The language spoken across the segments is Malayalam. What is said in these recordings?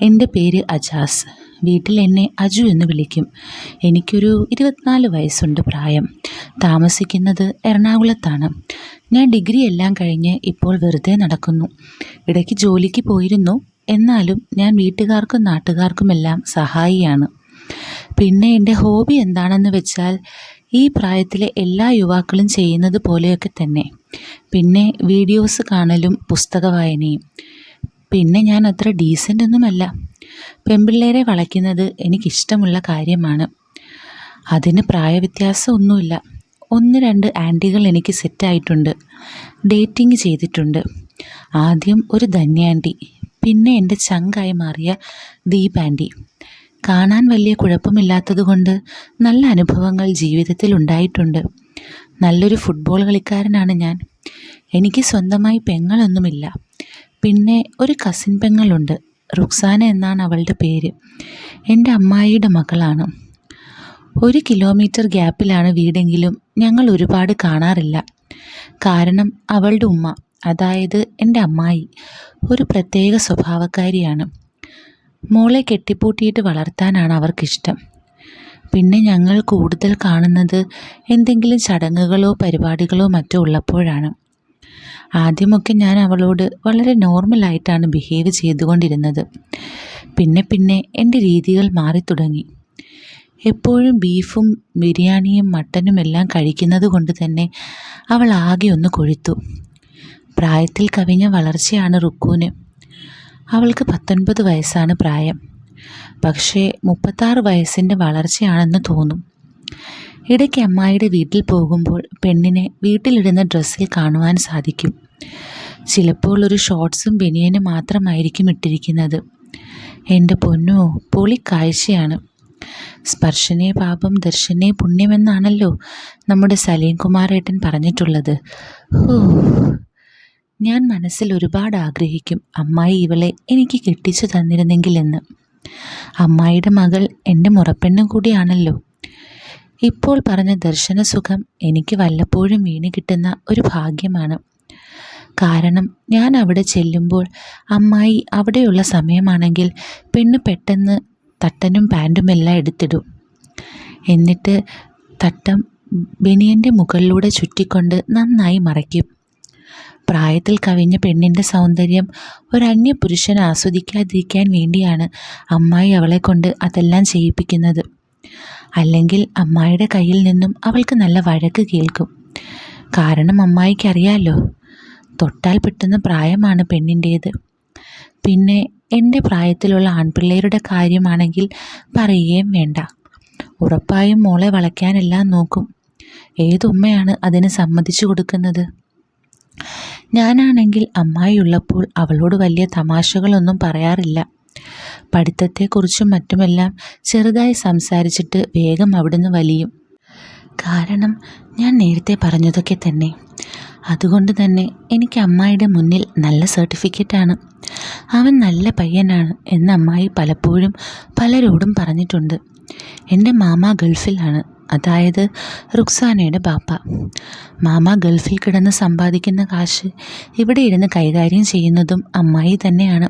എൻ്റെ പേര് അജാസ്. വീട്ടിൽ എന്നെ അജു എന്ന് വിളിക്കും. എനിക്കൊരു 24 വയസ്സുണ്ട് പ്രായം. താമസിക്കുന്നത് എറണാകുളത്താണ്. ഞാൻ ഡിഗ്രി എല്ലാം കഴിഞ്ഞ് ഇപ്പോൾ വെറുതെ നടക്കുന്നു. ഇടയ്ക്ക് ജോലിക്ക് പോയിരുന്നു. എന്നാലും ഞാൻ വീട്ടുകാർക്കും നാട്ടുകാർക്കുമെല്ലാം സഹായിയാണ്. പിന്നെ എൻ്റെ ഹോബി എന്താണെന്ന് വെച്ചാൽ ഈ പ്രായത്തിലെ എല്ലാ യുവാക്കളും ചെയ്യുന്നത് പോലെയൊക്കെ തന്നെ. പിന്നെ വീഡിയോസ് കാണലും പുസ്തക വായനയും. പിന്നെ ഞാൻ അത്ര ഡീസൻ്റ് ഒന്നുമല്ല. പെൺപിള്ളേരെ വളയ്ക്കുന്നത് എനിക്കിഷ്ടമുള്ള കാര്യമാണ്. അതിന് പ്രായവ്യത്യാസമൊന്നുമില്ല. 1-2 ആൻറ്റികൾ എനിക്ക് സെറ്റായിട്ടുണ്ട്. ഡേറ്റിംഗ് ചെയ്തിട്ടുണ്ട്. ആദ്യം ഒരു ധന്യാൻറ്റി, പിന്നെ എൻ്റെ ചങ്കായി മാറിയ ദീപ് ആൻറ്റി. കാണാൻ വലിയ കുഴപ്പമില്ലാത്തതുകൊണ്ട് നല്ല അനുഭവങ്ങൾ ജീവിതത്തിൽ ഉണ്ടായിട്ടുണ്ട്. നല്ലൊരു ഫുട്ബോൾ കളിക്കാരനാണ് ഞാൻ. എനിക്ക് സ്വന്തമായി പെങ്ങളൊന്നുമില്ല. പിന്നെ ഒരു കസിൻ പെങ്ങളുണ്ട്. റുക്സാന എന്നാണ് അവളുടെ പേര്. എൻ്റെ അമ്മായിയുടെ മകളാണ്. 1 കിലോമീറ്റർ ഗ്യാപ്പിലാണ് വീടെങ്കിലും ഞങ്ങൾ ഒരുപാട് കാണാറില്ല. കാരണം അവളുടെ ഉമ്മ, അതായത് എൻ്റെ അമ്മായി, ഒരു പ്രത്യേക സ്വഭാവക്കാരിയാണ്. മോളെ കെട്ടിപ്പൂട്ടിയിട്ട് വളർത്താനാണ് അവർക്കിഷ്ടം. പിന്നെ ഞങ്ങൾ കൂടുതൽ കാണുന്നത് എന്തെങ്കിലും ചടങ്ങുകളോ പരിപാടികളോ മറ്റോ ഉള്ളപ്പോഴാണ്. ആദ്യമൊക്കെ ഞാൻ അവളോട് വളരെ നോർമലായിട്ടാണ് ബിഹേവ് ചെയ്തുകൊണ്ടിരുന്നത്. പിന്നെ എൻ്റെ രീതികൾ മാറിത്തുടങ്ങി. എപ്പോഴും ബീഫും ബിരിയാണിയും മട്ടനും എല്ലാം കഴിക്കുന്നത് കൊണ്ട് തന്നെ അവൾ ആകെ ഒന്ന് കൊഴുത്തു. പ്രായത്തിൽ കവിഞ്ഞ വളർച്ചയാണ് റുക്കൂന്. അവൾക്ക് 19 വയസ്സാണ് പ്രായം. പക്ഷേ 36 വയസ്സിൻ്റെ വളർച്ചയാണെന്ന് തോന്നും. ഇടയ്ക്ക് അമ്മായിയുടെ വീട്ടിൽ പോകുമ്പോൾ പെണ്ണിനെ വീട്ടിലിടുന്ന ഡ്രസ്സിൽ കാണുവാൻ സാധിക്കും. ചിലപ്പോൾ ഒരു ഷോർട്ട്സും ബനിയനും മാത്രമായിരിക്കും ഇട്ടിരിക്കുന്നത്. എൻ്റെ പൊന്നോ, പൊളി കാഴ്ചയാണ്. സ്പർശനേ പാപം ദർശനേ പുണ്യമെന്നാണല്ലോ നമ്മുടെ സലീം കുമാറേട്ടൻ പറഞ്ഞിട്ടുള്ളത്. ഞാൻ മനസ്സിൽ ഒരുപാട് ആഗ്രഹിക്കും അമ്മായി ഇവളെ എനിക്ക് കെട്ടിച്ചു തന്നിരുന്നെങ്കിലെന്ന്. അമ്മായിയുടെ മകൾ എൻ്റെ മുറപ്പെണ്ണും കൂടിയാണല്ലോ. ഇപ്പോൾ പറഞ്ഞ ദർശന സുഖം എനിക്ക് വല്ലപ്പോഴും വീണ് കിട്ടുന്ന ഒരു ഭാഗ്യമാണ്. കാരണം ഞാൻ അവിടെ ചെല്ലുമ്പോൾ അമ്മായി അവിടെയുള്ള സമയമാണെങ്കിൽ പെണ്ണ് പെട്ടെന്ന് തട്ടനും പാൻറ്റുമെല്ലാം എടുത്തിടും. എന്നിട്ട് തട്ടം ബനിയൻ്റെ മുകളിലൂടെ ചുറ്റിക്കൊണ്ട് നന്നായി മറയ്ക്കും. പ്രായത്തിൽ കവിഞ്ഞ പെണ്ണിൻ്റെ സൗന്ദര്യം ഒരു അന്യപുരുഷൻ ആസ്വദിക്കാതിരിക്കാൻ വേണ്ടിയാണ് അമ്മായി അവളെ കൊണ്ട് അതെല്ലാം ചെയ്യിപ്പിക്കുന്നത്. അല്ലെങ്കിൽ അമ്മായിയുടെ കയ്യിൽ നിന്നും അവൾക്ക് നല്ല വഴക്ക് കേൾക്കും. കാരണം അമ്മായിക്കറിയാലോ, തൊട്ടാൽ പെട്ടെന്ന് പ്രായമാണ് പെണ്ണിൻ്റേത്. പിന്നെ എൻ്റെ പ്രായത്തിലുള്ള ആൺപിള്ളേരുടെ കാര്യമാണെങ്കിൽ പറയുകയും വേണ്ട. ഉറപ്പായും മോളെ വളയ്ക്കാനെല്ലാം നോക്കും. ഏതുമ്മയാണ് അതിന് സമ്മതിച്ചു കൊടുക്കുന്നത്? ഞാനാണെങ്കിൽ അമ്മായി ഉള്ളപ്പോൾ അവളോട് വലിയ തമാശകളൊന്നും പറയാറില്ല. പഠിത്തത്തെക്കുറിച്ചും മറ്റുമെല്ലാം ചെറുതായി സംസാരിച്ചിട്ട് വേഗം അവിടുന്ന് വലിയും. കാരണം ഞാൻ നേരത്തെ പറഞ്ഞതൊക്കെ തന്നെ. അതുകൊണ്ട് തന്നെ എനിക്ക് അമ്മായിയുടെ മുന്നിൽ നല്ല സർട്ടിഫിക്കറ്റാണ്. അവൻ നല്ല പയ്യനാണ് എന്ന് അമ്മായി പലപ്പോഴും പലരോടും പറഞ്ഞിട്ടുണ്ട്. എൻ്റെ മാമ ഗൾഫിലാണ്, അതായത് റുക്സാനയുടെ ബാപ്പ. മാമ ഗൾഫിൽ കിടന്ന് സമ്പാദിക്കുന്ന കാശ് ഇവിടെ ഇരുന്ന് കൈകാര്യം ചെയ്യുന്നതും അമ്മായി തന്നെയാണ്.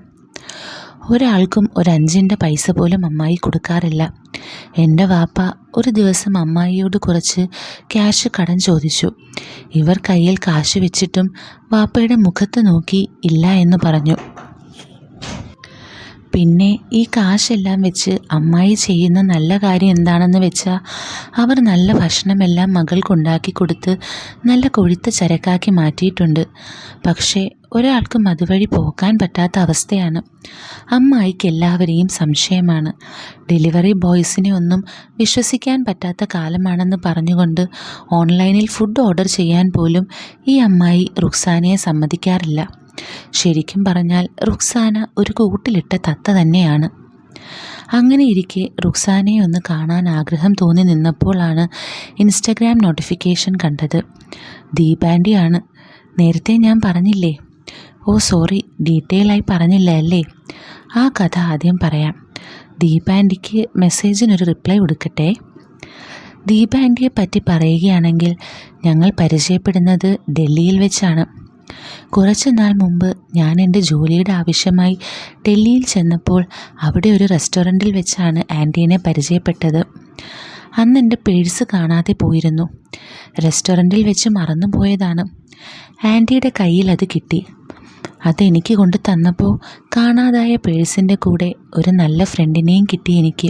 ഒരാൾക്കും ഒരു 5 പൈസ പോലും അമ്മായി കൊടുക്കാറില്ല. എൻ്റെ വാപ്പ ഒരു ദിവസം അമ്മായിയോട് കുറച്ച് ക്യാഷ് കടം ചോദിച്ചു. ഇവർ കയ്യിൽ കാശ് വെച്ചിട്ടും വാപ്പയുടെ മുഖത്ത് നോക്കി ഇല്ല എന്ന് പറഞ്ഞു. പിന്നെ ഈ കാശെല്ലാം വെച്ച് അമ്മായി ചെയ്യുന്ന നല്ല കാര്യം എന്താണെന്ന് വെച്ചാൽ അവർ നല്ല ഭക്ഷണമെല്ലാം മകൾക്കുണ്ടാക്കി കൊടുത്ത് നല്ല കൊഴുത്ത ചരക്കാക്കി മാറ്റിയിട്ടുണ്ട്. പക്ഷേ ഒരാൾക്കും അതുവഴി പോകാൻ പറ്റാത്ത അവസ്ഥയാണ്. അമ്മായിക്ക് എല്ലാവരെയും സംശയമാണ്. ഡെലിവറി ബോയ്സിനെ ഒന്നും വിശ്വസിക്കാൻ പറ്റാത്ത കാലമാണെന്ന് പറഞ്ഞുകൊണ്ട് ഓൺലൈനിൽ ഫുഡ് ഓർഡർ ചെയ്യാൻ പോലും ഈ അമ്മായി റുക്സാനയെ സമ്മതിക്കാറില്ല. ശരിക്കും പറഞ്ഞാൽ റുക്സാന ഒരു കൂട്ടിലിട്ട തത്ത തന്നെയാണ്. അങ്ങനെ ഇരിക്കെ റുക്സാനയെ ഒന്ന് കാണാൻ ആഗ്രഹം തോന്നി നിന്നപ്പോഴാണ് ഇൻസ്റ്റഗ്രാം നോട്ടിഫിക്കേഷൻ കണ്ടത്. ദീപ് ആൻറ്റിയാണ്. നേരത്തെ ഞാൻ പറഞ്ഞില്ലേ? സോറി, ഡീറ്റെയിലായി പറഞ്ഞില്ല അല്ലേ? ആ കഥ ആദ്യം പറയാം. ദീപ് ആൻറ്റിക്ക് മെസ്സേജിനൊരു റിപ്ലൈ കൊടുക്കട്ടെ. ദീപ ആൻറ്റിയെ പറ്റി പറയുകയാണെങ്കിൽ ഞങ്ങൾ പരിചയപ്പെടുന്നത് ഡൽഹിയിൽ വെച്ചാണ്. കുറച്ച് നാൾ മുമ്പ് ഞാൻ എൻ്റെ ജോലിയുടെ ആവശ്യമായി ഡൽഹിയിൽ ചെന്നപ്പോൾ അവിടെ ഒരു റെസ്റ്റോറൻറ്റിൽ വെച്ചാണ് ആൻറ്റീനെ പരിചയപ്പെട്ടത്. അന്ന് എൻ്റെ പേഴ്സ് കാണാതെ പോയിരുന്നു. റെസ്റ്റോറൻറ്റിൽ വെച്ച് മറന്നു പോയതാണ്. ആൻറ്റിയുടെ കയ്യിൽ അത് കിട്ടി. അതെനിക്ക് കൊണ്ട് തന്നപ്പോൾ കാണാതായ പേഴ്സിൻ്റെ കൂടെ ഒരു നല്ല ഫ്രണ്ടിനെയും കിട്ടി എനിക്ക്.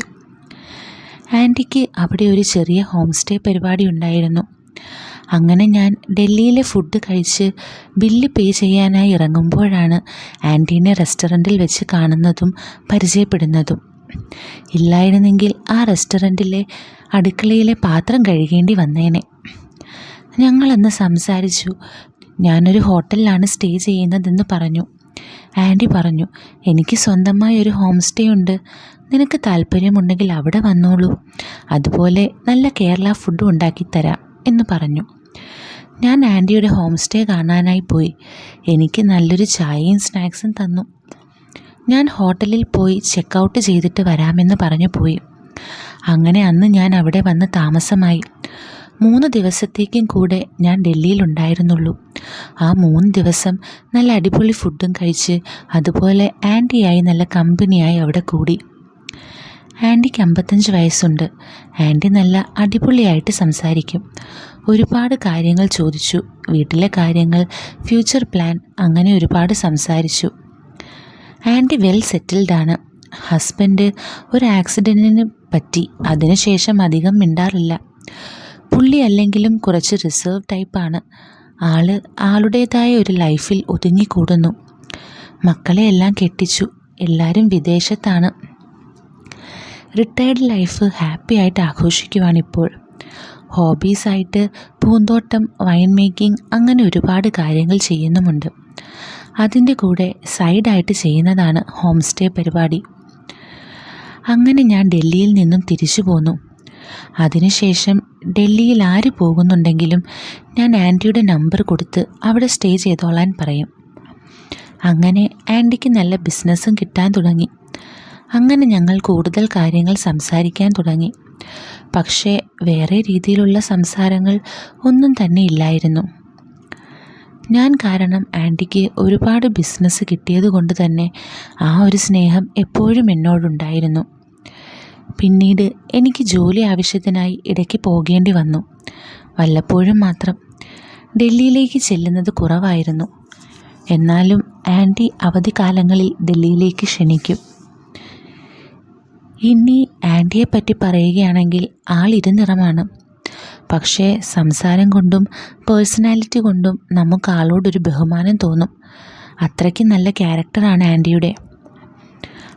ആൻറ്റിക്ക് അവിടെ ഒരു ചെറിയ ഹോം സ്റ്റേ പരിപാടി ഉണ്ടായിരുന്നു. അങ്ങനെ ഞാൻ ഡൽഹിയിലെ ഫുഡ് കഴിച്ച് ബില്ല് പേ ചെയ്യാനായി ഇറങ്ങുമ്പോഴാണ് ആൻറ്റീനെ റെസ്റ്റോറൻറ്റിൽ വെച്ച് കാണുന്നതും പരിചയപ്പെടുന്നതും. ഇല്ലായിരുന്നെങ്കിൽ ആ റെസ്റ്റോറൻറ്റിലെ അടുക്കളയിലെ പാത്രം കഴുകേണ്ടി വന്നേനെ. ഞങ്ങളന്ന് സംസാരിച്ചു. ഞാനൊരു ഹോട്ടലിലാണ് സ്റ്റേ ചെയ്യുന്നതെന്ന് പറഞ്ഞു. ആൻറ്റി പറഞ്ഞു, എനിക്ക് സ്വന്തമായി ഒരു ഹോം സ്റ്റേ ഉണ്ട്, നിനക്ക് താല്പര്യമുണ്ടെങ്കിൽ അവിടെ വന്നോളൂ, അതുപോലെ നല്ല കേരള ഫുഡും ഉണ്ടാക്കിത്തരാം എന്ന് പറഞ്ഞു. ഞാൻ ആൻറ്റിയുടെ ഹോം സ്റ്റേ കാണാനായി പോയി. എനിക്ക് നല്ലൊരു ചായയും സ്നാക്സും തന്നു. ഞാൻ ഹോട്ടലിൽ പോയി ചെക്കൗട്ട് ചെയ്തിട്ട് വരാമെന്ന് പറഞ്ഞു പോയി. അങ്ങനെ അന്ന് ഞാൻ അവിടെ വന്ന് താമസമായി. 3 ദിവസത്തേക്കും കൂടെ ഞാൻ ഡൽഹിയിലുണ്ടായിരുന്നുള്ളൂ. ആ 3 ദിവസം നല്ല അടിപൊളി ഫുഡും കഴിച്ച് അതുപോലെ ആൻറ്റിയായി നല്ല കമ്പനിയായി അവിടെ കൂടി. ആൻറ്റിക്ക് 55 വയസ്സുണ്ട്. ആൻറ്റി നല്ല അടിപൊളിയായിട്ട് സംസാരിക്കും. ഒരുപാട് കാര്യങ്ങൾ ചോദിച്ചു. വീട്ടിലെ കാര്യങ്ങൾ, ഫ്യൂച്ചർ പ്ലാൻ, അങ്ങനെ ഒരുപാട് സംസാരിച്ചു. Anti well സെറ്റിൽഡാണ്. ഹസ്ബൻഡ് ഒരു ആക്സിഡൻറ്റിന് പറ്റി. അതിനുശേഷം അധികം മിണ്ടാറില്ല. പുള്ളി അല്ലെങ്കിലും കുറച്ച് റിസർവ് ടൈപ്പാണ്. ആളുടേതായ ഒരു ലൈഫിൽ ഒതുങ്ങിക്കൂടുന്നു. മക്കളെ എല്ലാം കെട്ടിച്ചു. എല്ലാവരും വിദേശത്താണ്. റിട്ടയർഡ് ലൈഫ് ഹാപ്പി ആയിട്ട് ആഘോഷിക്കുവാണിപ്പോൾ. ഹോബീസായിട്ട് പൂന്തോട്ടം, വൈൻ മേക്കിംഗ്, അങ്ങനെ ഒരുപാട് കാര്യങ്ങൾ ചെയ്യുന്നുമുണ്ട്. അതിൻ്റെ കൂടെ സൈഡായിട്ട് ചെയ്യുന്നതാണ് ഹോം സ്റ്റേ പരിപാടി. അങ്ങനെ ഞാൻ ഡൽഹിയിൽ നിന്നും തിരിച്ചു പോന്നു. അതിനുശേഷം ഡൽഹിയിൽ ആര് പോകുന്നുണ്ടെങ്കിലും ഞാൻ ആൻറ്റിയുടെ നമ്പർ കൊടുത്ത് അവിടെ സ്റ്റേ ചെയ്തോളാൻ പറയും. അങ്ങനെ ആൻറ്റിക്ക് നല്ല ബിസിനസ്സും കിട്ടാൻ തുടങ്ങി. അങ്ങനെ ഞങ്ങൾ കൂടുതൽ കാര്യങ്ങൾ സംസാരിക്കാൻ തുടങ്ങി. പക്ഷേ വേറെ രീതിയിലുള്ള സംസാരങ്ങൾ ഒന്നും തന്നെ ഇല്ലായിരുന്നു. ഞാൻ കാരണം ആൻറ്റിക്ക് ഒരുപാട് ബിസിനസ് കിട്ടിയത് കൊണ്ട് തന്നെ ആ ഒരു സ്നേഹം എപ്പോഴും എന്നോടുണ്ടായിരുന്നു. പിന്നീട് എനിക്ക് ജോലി ആവശ്യത്തിനായി ഇടയ്ക്ക് പോകേണ്ടി വന്നു. വല്ലപ്പോഴും മാത്രം. ഡൽഹിയിലേക്ക് ചെല്ലുന്നത് കുറവായിരുന്നു. എന്നാലും ആൻറ്റി അവധിക്കാലങ്ങളിൽ ഡൽഹിയിലേക്ക് ക്ഷണിക്കും. ഇനി ആൻറ്റിയെപ്പറ്റി പറയുകയാണെങ്കിൽ ആൾ ഇരുനിറമാണ്. പക്ഷേ സംസാരം കൊണ്ടും പേഴ്സണാലിറ്റി കൊണ്ടും നമുക്ക് ആളോടൊരു ബഹുമാനം തോന്നും. അത്രയ്ക്ക് നല്ല ക്യാരക്ടറാണ് ആൻറ്റിയുടെ.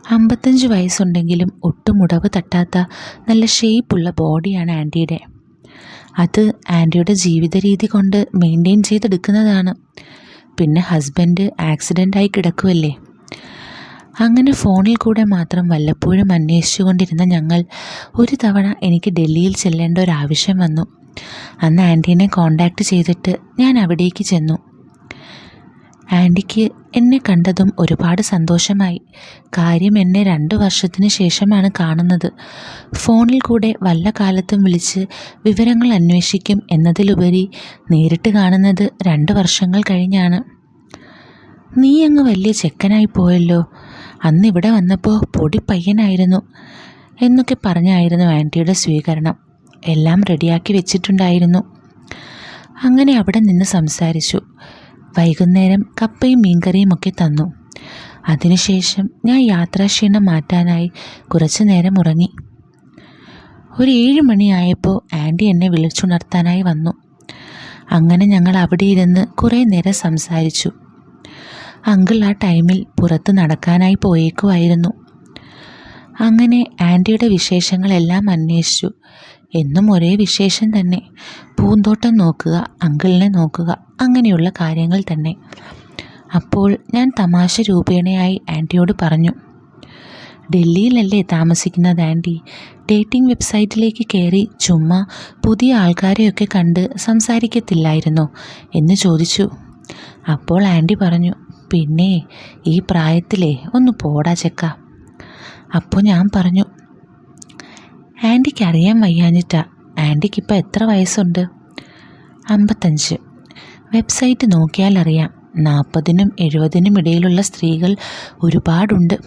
55 വയസ്സുണ്ടെങ്കിലും ഒട്ടും ഉടവ് തട്ടാത്ത നല്ല ഷേപ്പുള്ള ബോഡിയാണ് ആൻറ്റിയുടെ. അത് ആൻറ്റിയുടെ ജീവിത രീതി കൊണ്ട് മെയിൻറ്റെയിൻ ചെയ്തെടുക്കുന്നതാണ്. പിന്നെ ഹസ്ബൻഡ് ആക്സിഡൻ്റായി കിടക്കുമല്ലേ. അങ്ങനെ ഫോണിൽ കൂടെ മാത്രം വല്ലപ്പോഴും അന്വേഷിച്ചു കൊണ്ടിരുന്ന ഞങ്ങൾ ഒരു തവണ എനിക്ക് ഡൽഹിയിൽ ചെല്ലേണ്ട ഒരാവശ്യം വന്നു. അന്ന് ആൻറ്റീനെ കോണ്ടാക്ട് ചെയ്തിട്ട് ഞാൻ അവിടേക്ക് ചെന്നു. ആൻറ്റിക്ക് എന്നെ കണ്ടതും ഒരുപാട് സന്തോഷമായി. കാര്യം എന്നെ 2 വർഷത്തിന് ശേഷമാണ് കാണുന്നത്. ഫോണിൽ കൂടെ വല്ല കാലത്തും വിളിച്ച് വിവരങ്ങൾ അന്വേഷിക്കും എന്നതിലുപരി നേരിട്ട് കാണുന്നത് 2 വർഷങ്ങൾ കഴിഞ്ഞാണ്. നീ അങ്ങ് വലിയ ചെക്കനായി പോയല്ലോ, അന്നിവിടെ വന്നപ്പോൾ പൊടി പയ്യനായിരുന്നു എന്നൊക്കെ പറഞ്ഞായിരുന്നു ആൻറ്റിയുടെ സ്വീകരണം. എല്ലാം റെഡിയാക്കി വെച്ചിട്ടുണ്ടായിരുന്നു. അങ്ങനെ അവിടെ നിന്ന് സംസാരിച്ചു. വൈകുന്നേരം കപ്പയും മീൻകറിയും ഒക്കെ തന്നു. അതിനുശേഷം ഞാൻ യാത്രാക്ഷീണം മാറ്റാനായി കുറച്ചു നേരം ഉറങ്ങി. ഒരു 7 മണിയായപ്പോൾ ആൻറ്റി എന്നെ വിളിച്ചുണർത്താനായി വന്നു. അങ്ങനെ ഞങ്ങൾ അവിടെ ഇരുന്ന് കുറേ നേരം സംസാരിച്ചു. അങ്കിൾ ആ ടൈമിൽ പുറത്ത് നടക്കാനായി പോയേക്കുമായിരുന്നു. അങ്ങനെ ആൻറ്റിയുടെ വിശേഷങ്ങളെല്ലാം അന്വേഷിച്ചു. എന്നും ഒരേ വിശേഷം തന്നെ. പൂന്തോട്ടം നോക്കുക, അങ്കിളിനെ നോക്കുക, അങ്ങനെയുള്ള കാര്യങ്ങൾ തന്നെ. അപ്പോൾ ഞാൻ തമാശ രൂപേണയായി ആൻറ്റിയോട് പറഞ്ഞു, ഡൽഹിയിലല്ലേ താമസിക്കുന്നത് ആൻറ്റി, ഡേറ്റിംഗ് വെബ്സൈറ്റിലേക്ക് കയറി ചുമ്മാ പുതിയ ആൾക്കാരെയൊക്കെ കണ്ട് സംസാരിക്കത്തില്ലായിരുന്നോ എന്ന് ചോദിച്ചു. അപ്പോൾ ആൻറ്റി പറഞ്ഞു, പിന്നെ ഈ പ്രായത്തിലേ ഒന്ന് പോടാ ചെക്ക. അപ്പോൾ ഞാൻ പറഞ്ഞു, ആൻറ്റിക്ക് അറിയാൻ വയ്യാഞ്ഞിട്ടാ. ആൻറ്റിക്കിപ്പോൾ എത്ര വയസ്സുണ്ട്? 55. വെബ്സൈറ്റ് നോക്കിയാൽ അറിയാം. 40നും 70നും ഇടയിലുള്ള സ്ത്രീകൾ ഒരുപാടുണ്ട്.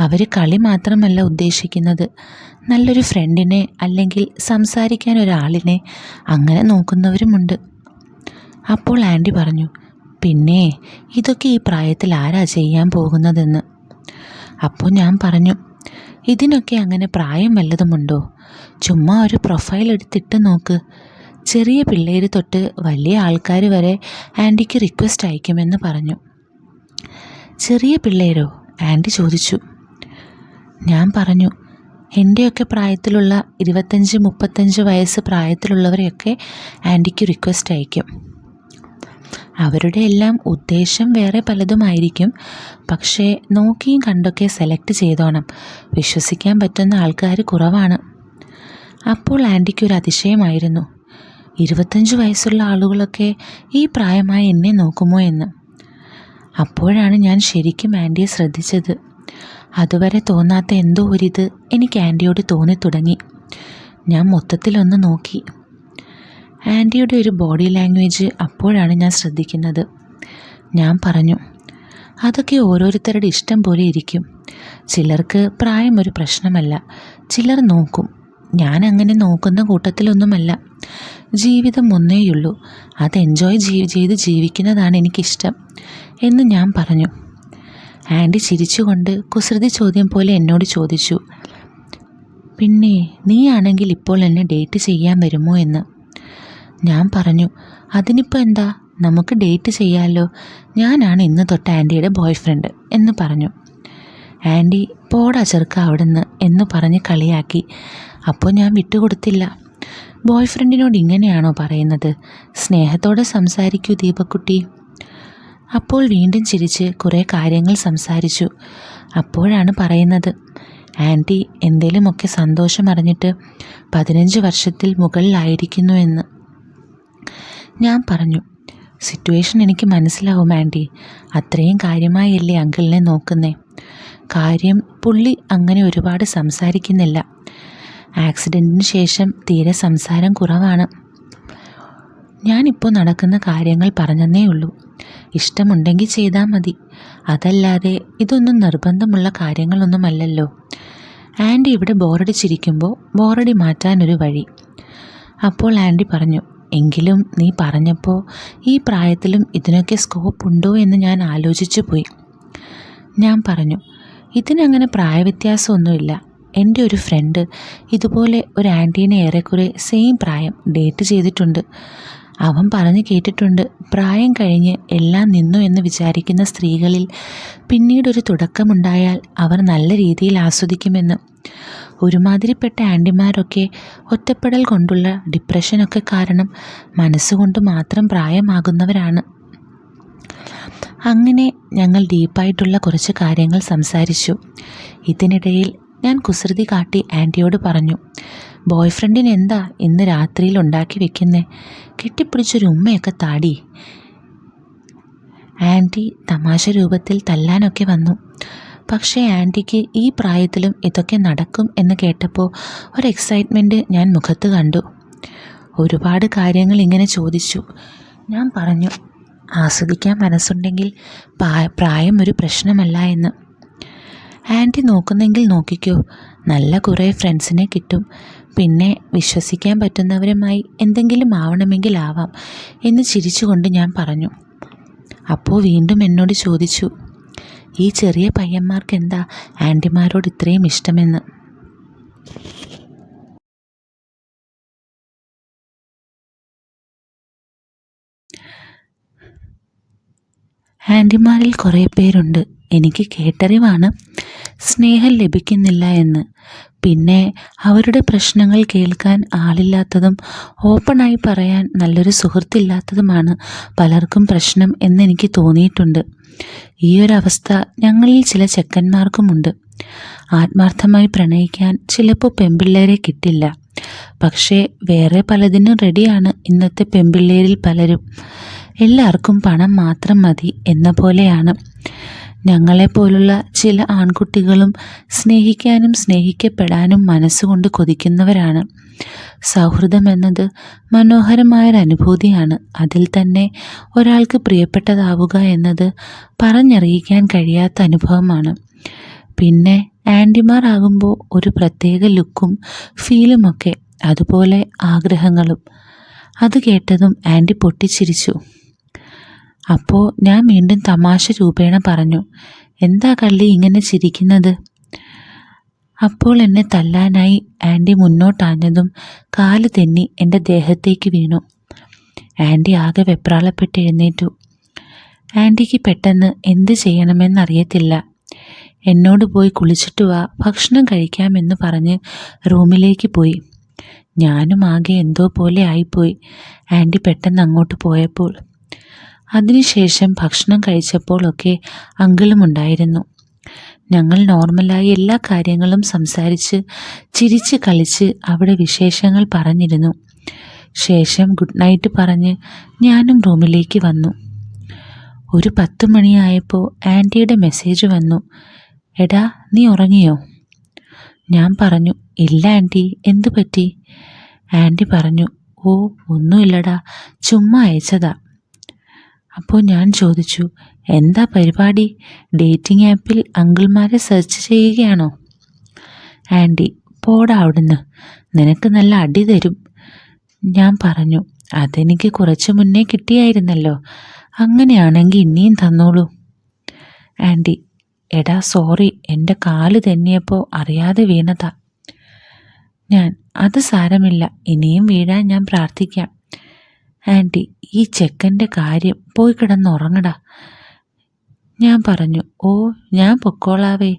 അവർ കളി മാത്രമല്ല ഉദ്ദേശിക്കുന്നത്, നല്ലൊരു ഫ്രണ്ടിനെ അല്ലെങ്കിൽ സംസാരിക്കാൻ ഒരാളിനെ അങ്ങനെ നോക്കുന്നവരുമുണ്ട്. അപ്പോൾ ആൻറ്റി പറഞ്ഞു, പിന്നെ ഇതൊക്കെ ഈ പ്രായത്തിൽ ആരാ ചെയ്യാൻ പോകുന്നതെന്ന്. അപ്പോൾ ഞാൻ പറഞ്ഞു, ഇതിനൊക്കെ അങ്ങനെ പ്രായം വല്ലതുമുണ്ടോ? ചുമ്മാ ഒരു പ്രൊഫൈൽ എടുത്തിട്ട് നോക്ക്. ചെറിയ പിള്ളേർ തൊട്ട് വലിയ ആൾക്കാർ വരെ ആൻറ്റിക്ക് റിക്വസ്റ്റ് അയക്കുമെന്ന് പറഞ്ഞു. ചെറിയ പിള്ളേരോ? ആൻറ്റി ചോദിച്ചു. ഞാൻ പറഞ്ഞു, എൻ്റെയൊക്കെ പ്രായത്തിലുള്ള 25-35 വയസ്സ് പ്രായത്തിലുള്ളവരെയൊക്കെ ആൻറ്റിക്ക് റിക്വസ്റ്റ് അയക്കും. അവരുടെ എല്ലാം ഉദ്ദേശം വേറെ പലതുമായിരിക്കും. പക്ഷേ നോക്കിയും കണ്ടൊക്കെ സെലക്ട് ചെയ്തോണം. വിശ്വസിക്കാൻ പറ്റുന്ന ആൾക്കാർ കുറവാണ്. അപ്പോൾ ആൻറ്റിക്കൊരു അതിശയമായിരുന്നു, 25 വയസ്സുള്ള ആളുകളൊക്കെ ഈ പ്രായമായി എന്നെ നോക്കുമോ എന്ന്. അപ്പോഴാണ് ഞാൻ ശരിക്കും ആൻറ്റിയെ ശ്രദ്ധിച്ചത്. അതുവരെ തോന്നാത്ത എന്തോ ഒരിത് എനിക്ക് ആൻറ്റിയോട് തോന്നിത്തുടങ്ങി. ഞാൻ മൊത്തത്തിലൊന്ന് നോക്കി. ആൻറ്റിയുടെ ഒരു ബോഡി ലാംഗ്വേജ് അപ്പോഴാണ് ഞാൻ ശ്രദ്ധിക്കുന്നത്. ഞാൻ പറഞ്ഞു, അതൊക്കെ ഓരോരുത്തരുടെ ഇഷ്ടം പോലെ ഇരിക്കും. ചിലർക്ക് പ്രായം ഒരു പ്രശ്നമല്ല, ചിലർ നോക്കും. ഞാൻ അങ്ങനെ നോക്കുന്ന കൂട്ടത്തിലൊന്നുമല്ല. ജീവിതം ഒന്നേയുള്ളൂ, അത് എൻജോയ് ചെയ്ത് ജീവിക്കുന്നതാണ് എനിക്കിഷ്ടം എന്ന് ഞാൻ പറഞ്ഞു. ആൻറ്റി ചിരിച്ചുകൊണ്ട് കുസൃതി ചോദ്യം പോലെ എന്നോട് ചോദിച്ചു, പിന്നെ നീയാണെങ്കിൽ ഇപ്പോൾ എന്നെ ഡേറ്റ് ചെയ്യാൻ വരുമോ എന്ന്. ഞാൻ പറഞ്ഞു, അതിനിപ്പോൾ എന്താ, നമുക്ക് ഡേറ്റ് ചെയ്യാമല്ലോ. ഞാനാണ് ഇന്ന് തൊട്ട് ആൻറ്റിയുടെ ബോയ് ഫ്രണ്ട് എന്ന് പറഞ്ഞു. ആൻറ്റി പോടാ ചെറുക്ക അവിടുന്ന് എന്ന് പറഞ്ഞ് കളിയാക്കി. അപ്പോൾ ഞാൻ വിട്ടുകൊടുത്തില്ല. ബോയ് ഫ്രണ്ടിനോട് ഇങ്ങനെയാണോ പറയുന്നത്? സ്നേഹത്തോടെ സംസാരിക്കൂ ദീപക്കുട്ടി. അപ്പോൾ വീണ്ടും ചിരിച്ച് കുറേ കാര്യങ്ങൾ സംസാരിച്ചു. അപ്പോഴാണ് പറയുന്നത്, ആൻറ്റി എന്തേലുമൊക്കെ സന്തോഷം അറിഞ്ഞിട്ട് 15 വർഷത്തിൽ മുകളിലായിരിക്കുന്നു എന്ന്. ഞാൻ പറഞ്ഞു, സിറ്റുവേഷൻ എനിക്ക് മനസ്സിലാവും ആൻറ്റി. അത്രയും കാര്യമായല്ലേ അങ്കിളിനെ നോക്കുന്നേ. കാര്യം പുള്ളി അങ്ങനെ ഒരുപാട് സംസാരിക്കുന്നില്ല. ആക്സിഡൻറ്റിന് ശേഷം തീരെ സംസാരം കുറവാണ്. ഞാനിപ്പോൾ നടക്കുന്ന കാര്യങ്ങൾ പറഞ്ഞെന്നേ ഉള്ളൂ. ഇഷ്ടമുണ്ടെങ്കിൽ ചെയ്താൽ മതി. അതല്ലാതെ ഇതൊന്നും നിർബന്ധമുള്ള കാര്യങ്ങളൊന്നുമല്ലല്ലോ. ആൻറ്റി ഇവിടെ ബോറടിച്ചിരിക്കുമ്പോൾ ബോറടി മാറ്റാനൊരു വഴി. അപ്പോൾ ആൻറ്റി പറഞ്ഞു, എങ്കിലും നീ പറഞ്ഞപ്പോൾ ഈ പ്രായത്തിലും ഇതിനൊക്കെ സ്കോപ്പ് ഉണ്ടോ എന്ന് ഞാൻ ആലോചിച്ചു പോയി. ഞാൻ പറഞ്ഞു, ഇതിനങ്ങനെ പ്രായവ്യത്യാസമൊന്നുമില്ല. എൻ്റെ ഒരു ഫ്രണ്ട് ഇതുപോലെ ഒരു ആൻറ്റീനെ ഏറെക്കുറെ സെയിം പ്രായം ഡേറ്റ് ചെയ്തിട്ടുണ്ട്. അവൻ പറഞ്ഞു കേട്ടിട്ടുണ്ട്, പ്രായം കഴിഞ്ഞ് എല്ലാം നിന്നു എന്ന് വിചാരിക്കുന്ന സ്ത്രീകളിൽ പിന്നീടൊരു തുടക്കമുണ്ടായാൽ അവർ നല്ല രീതിയിൽ ആസ്വദിക്കുമെന്ന്. ഒരുമാതിരിപ്പെട്ട ആൻറ്റിമാരൊക്കെ ഒറ്റപ്പെടൽ കൊണ്ടുള്ള ഡിപ്രഷനൊക്കെ കാരണം മനസ്സുകൊണ്ട് മാത്രം പ്രായമാകുന്നവരാണ്. അങ്ങനെ ഞങ്ങൾ ഡീപ്പായിട്ടുള്ള കുറച്ച് കാര്യങ്ങൾ സംസാരിച്ചു. ഇതിനിടയിൽ ഞാൻ കുസൃതി കാട്ടി ആൻറ്റിയോട് പറഞ്ഞു, ബോയ് ഫ്രണ്ടിന് എന്താ ഇന്ന് രാത്രിയിൽ ഉണ്ടാക്കി വെക്കുന്നേ? കെട്ടിപ്പിടിച്ചൊരു ഉമ്മയൊക്കെ താടി. ആൻറ്റി തമാശ രൂപത്തിൽ തല്ലാനൊക്കെ വന്നു. പക്ഷേ ആൻറ്റിക്ക് ഈ പ്രായത്തിലും ഇതൊക്കെ നടക്കും എന്ന് കേട്ടപ്പോൾ ഒരു എക്സൈറ്റ്മെൻറ്റ് ഞാൻ മുഖത്ത് കണ്ടു. ഒരുപാട് കാര്യങ്ങൾ ഇങ്ങനെ ചോദിച്ചു. ഞാൻ പറഞ്ഞു, ആസ്വദിക്കാൻ മനസ്സുണ്ടെങ്കിൽ പ്രായം ഒരു പ്രശ്നമല്ല എന്ന്. ആൻറ്റി നോക്കുന്നെങ്കിൽ നോക്കിക്കോ, നല്ല കുറേ ഫ്രണ്ട്സിനെ കിട്ടും. പിന്നെ വിശ്വസിക്കാൻ പറ്റുന്നവരുമായി എന്തെങ്കിലും ആവണമെങ്കിൽ ആവാം എന്ന് ചിരിച്ചുകൊണ്ട് ഞാൻ പറഞ്ഞു. അപ്പോൾ വീണ്ടും എന്നോട് ചോദിച്ചു, ഈ ചെറിയ പയ്യന്മാർക്ക് എന്താ ആൻറ്റിമാരോട് ഇത്രയും ഇഷ്ടമെന്ന്. ആൻറ്റിമാരിൽ കുറേ പേരുണ്ട്, എനിക്ക് കേട്ടറിവാണ്, സ്നേഹം ലഭിക്കുന്നില്ല എന്ന്. പിന്നെ അവരുടെ പ്രശ്നങ്ങൾ കേൾക്കാൻ ആളില്ലാത്തതും ഓപ്പണായി പറയാൻ നല്ലൊരു സുഹൃത്തില്ലാത്തതുമാണ് പലർക്കും പ്രശ്നം എന്നെനിക്ക് തോന്നിയിട്ടുണ്ട്. ഈ ഒരവസ്ഥ ഞങ്ങളിൽ ചില ചെക്കന്മാർക്കുമുണ്ട്. ആത്മാർത്ഥമായി പ്രണയിക്കാൻ ചിലപ്പോൾ പെൺപിള്ളേരെ കിട്ടില്ല. പക്ഷേ വേറെ പലതിനും റെഡിയാണ് ഇന്നത്തെ പെൺപിള്ളേരിൽ പലരും. എല്ലാവർക്കും പണം മാത്രം മതി എന്ന പോലെയാണ്. ഞങ്ങളെപ്പോലുള്ള ചില ആൺകുട്ടികളും സ്നേഹിക്കാനും സ്നേഹിക്കപ്പെടാനും മനസ്സുകൊണ്ട് കൊതിക്കുന്നവരാണ്. സൗഹൃദം എന്നത് മനോഹരമായൊരനുഭൂതിയാണ്. അതിൽ തന്നെ ഒരാൾക്ക് പ്രിയപ്പെട്ടതാവുക എന്നത് പറഞ്ഞറിയിക്കാൻ കഴിയാത്ത അനുഭവമാണ്. പിന്നെ ആൻറ്റിമാർ ആകുമ്പോൾ ഒരു പ്രത്യേക ലുക്കും ഫീലുമൊക്കെ, അതുപോലെ ആഗ്രഹങ്ങളും. അത് കേട്ടതും ആൻറ്റി പൊട്ടിച്ചിരിച്ചു. അപ്പോൾ ഞാൻ വീണ്ടും തമാശ രൂപേണ പറഞ്ഞു, എന്താ കള്ളി ഇങ്ങനെ ചിരിക്കുന്നത്? അപ്പോൾ എന്നെ തല്ലാനായി ആൻറ്റി മുന്നോട്ടാഞ്ഞതും കാല് തെന്നി എൻ്റെ ദേഹത്തേക്ക് വീണു. ആൻറ്റി ആകെ വെപ്രാളപ്പെട്ട് എഴുന്നേറ്റു. ആൻറ്റിക്ക് പെട്ടെന്ന് എന്ത് ചെയ്യണമെന്നറിയത്തില്ല. എന്നോട് പോയി കുളിച്ചിട്ട് വാ, ഭക്ഷണം കഴിക്കാമെന്ന് പറഞ്ഞ് റൂമിലേക്ക് പോയി. ഞാനും ആകെ എന്തോ പോലെ ആയിപ്പോയി ആൻറ്റി പെട്ടെന്ന് അങ്ങോട്ട് പോയപ്പോൾ. അതിനുശേഷം ഭക്ഷണം കഴിച്ചപ്പോഴൊക്കെ അങ്കിളും ഉണ്ടായിരുന്നു. ഞങ്ങൾ നോർമലായി എല്ലാ കാര്യങ്ങളും സംസാരിച്ച് ചിരിച്ച് കളിച്ച് അവിടെ വിശേഷങ്ങൾ പറഞ്ഞിരുന്നു. ശേഷം ഗുഡ് നൈറ്റ് പറഞ്ഞ് ഞാനും റൂമിലേക്ക് വന്നു. ഒരു 10 മണിയായപ്പോൾ ആൻറ്റിയുടെ മെസ്സേജ് വന്നു. എടാ, നീ ഉറങ്ങിയോ? ഞാൻ പറഞ്ഞു, ഇല്ല ആൻറ്റി, എന്തു പറ്റി? ആൻറ്റി പറഞ്ഞു, ഓ ഒന്നുമില്ലടാ, ചുമ്മാ അയച്ചതാ. അപ്പോൾ ഞാൻ ചോദിച്ചു, എന്താ പരിപാടി? ഡേറ്റിംഗ് ആപ്പിൽ അങ്കിൾമാരെ സെർച്ച് ചെയ്യുകയാണോ? ആൻറ്റി, പോടാ അവിടുന്ന്, നിനക്ക് നല്ല അടി തരും. ഞാൻ പറഞ്ഞു, അതെനിക്ക് കുറച്ച് മുന്നേ കിട്ടിയായിരുന്നല്ലോ, അങ്ങനെയാണെങ്കിൽ ഇനിയും തന്നോളൂ. ആൻറ്റി, എടാ സോറി, എൻ്റെ കാല് തെന്നിയപ്പോൾ അറിയാതെ വീണതാ. ഞാൻ, അത് സാരമില്ല, ഇനിയും വീഴാൻ ഞാൻ പ്രാർത്ഥിക്കാം. ആൻറ്റി, ഈ ചെക്കൻ്റെ കാര്യം, പോയി കിടന്നുറങ്ങടാ. ഞാൻ പറഞ്ഞു, ഓ ഞാൻ പൊക്കോളാവേ,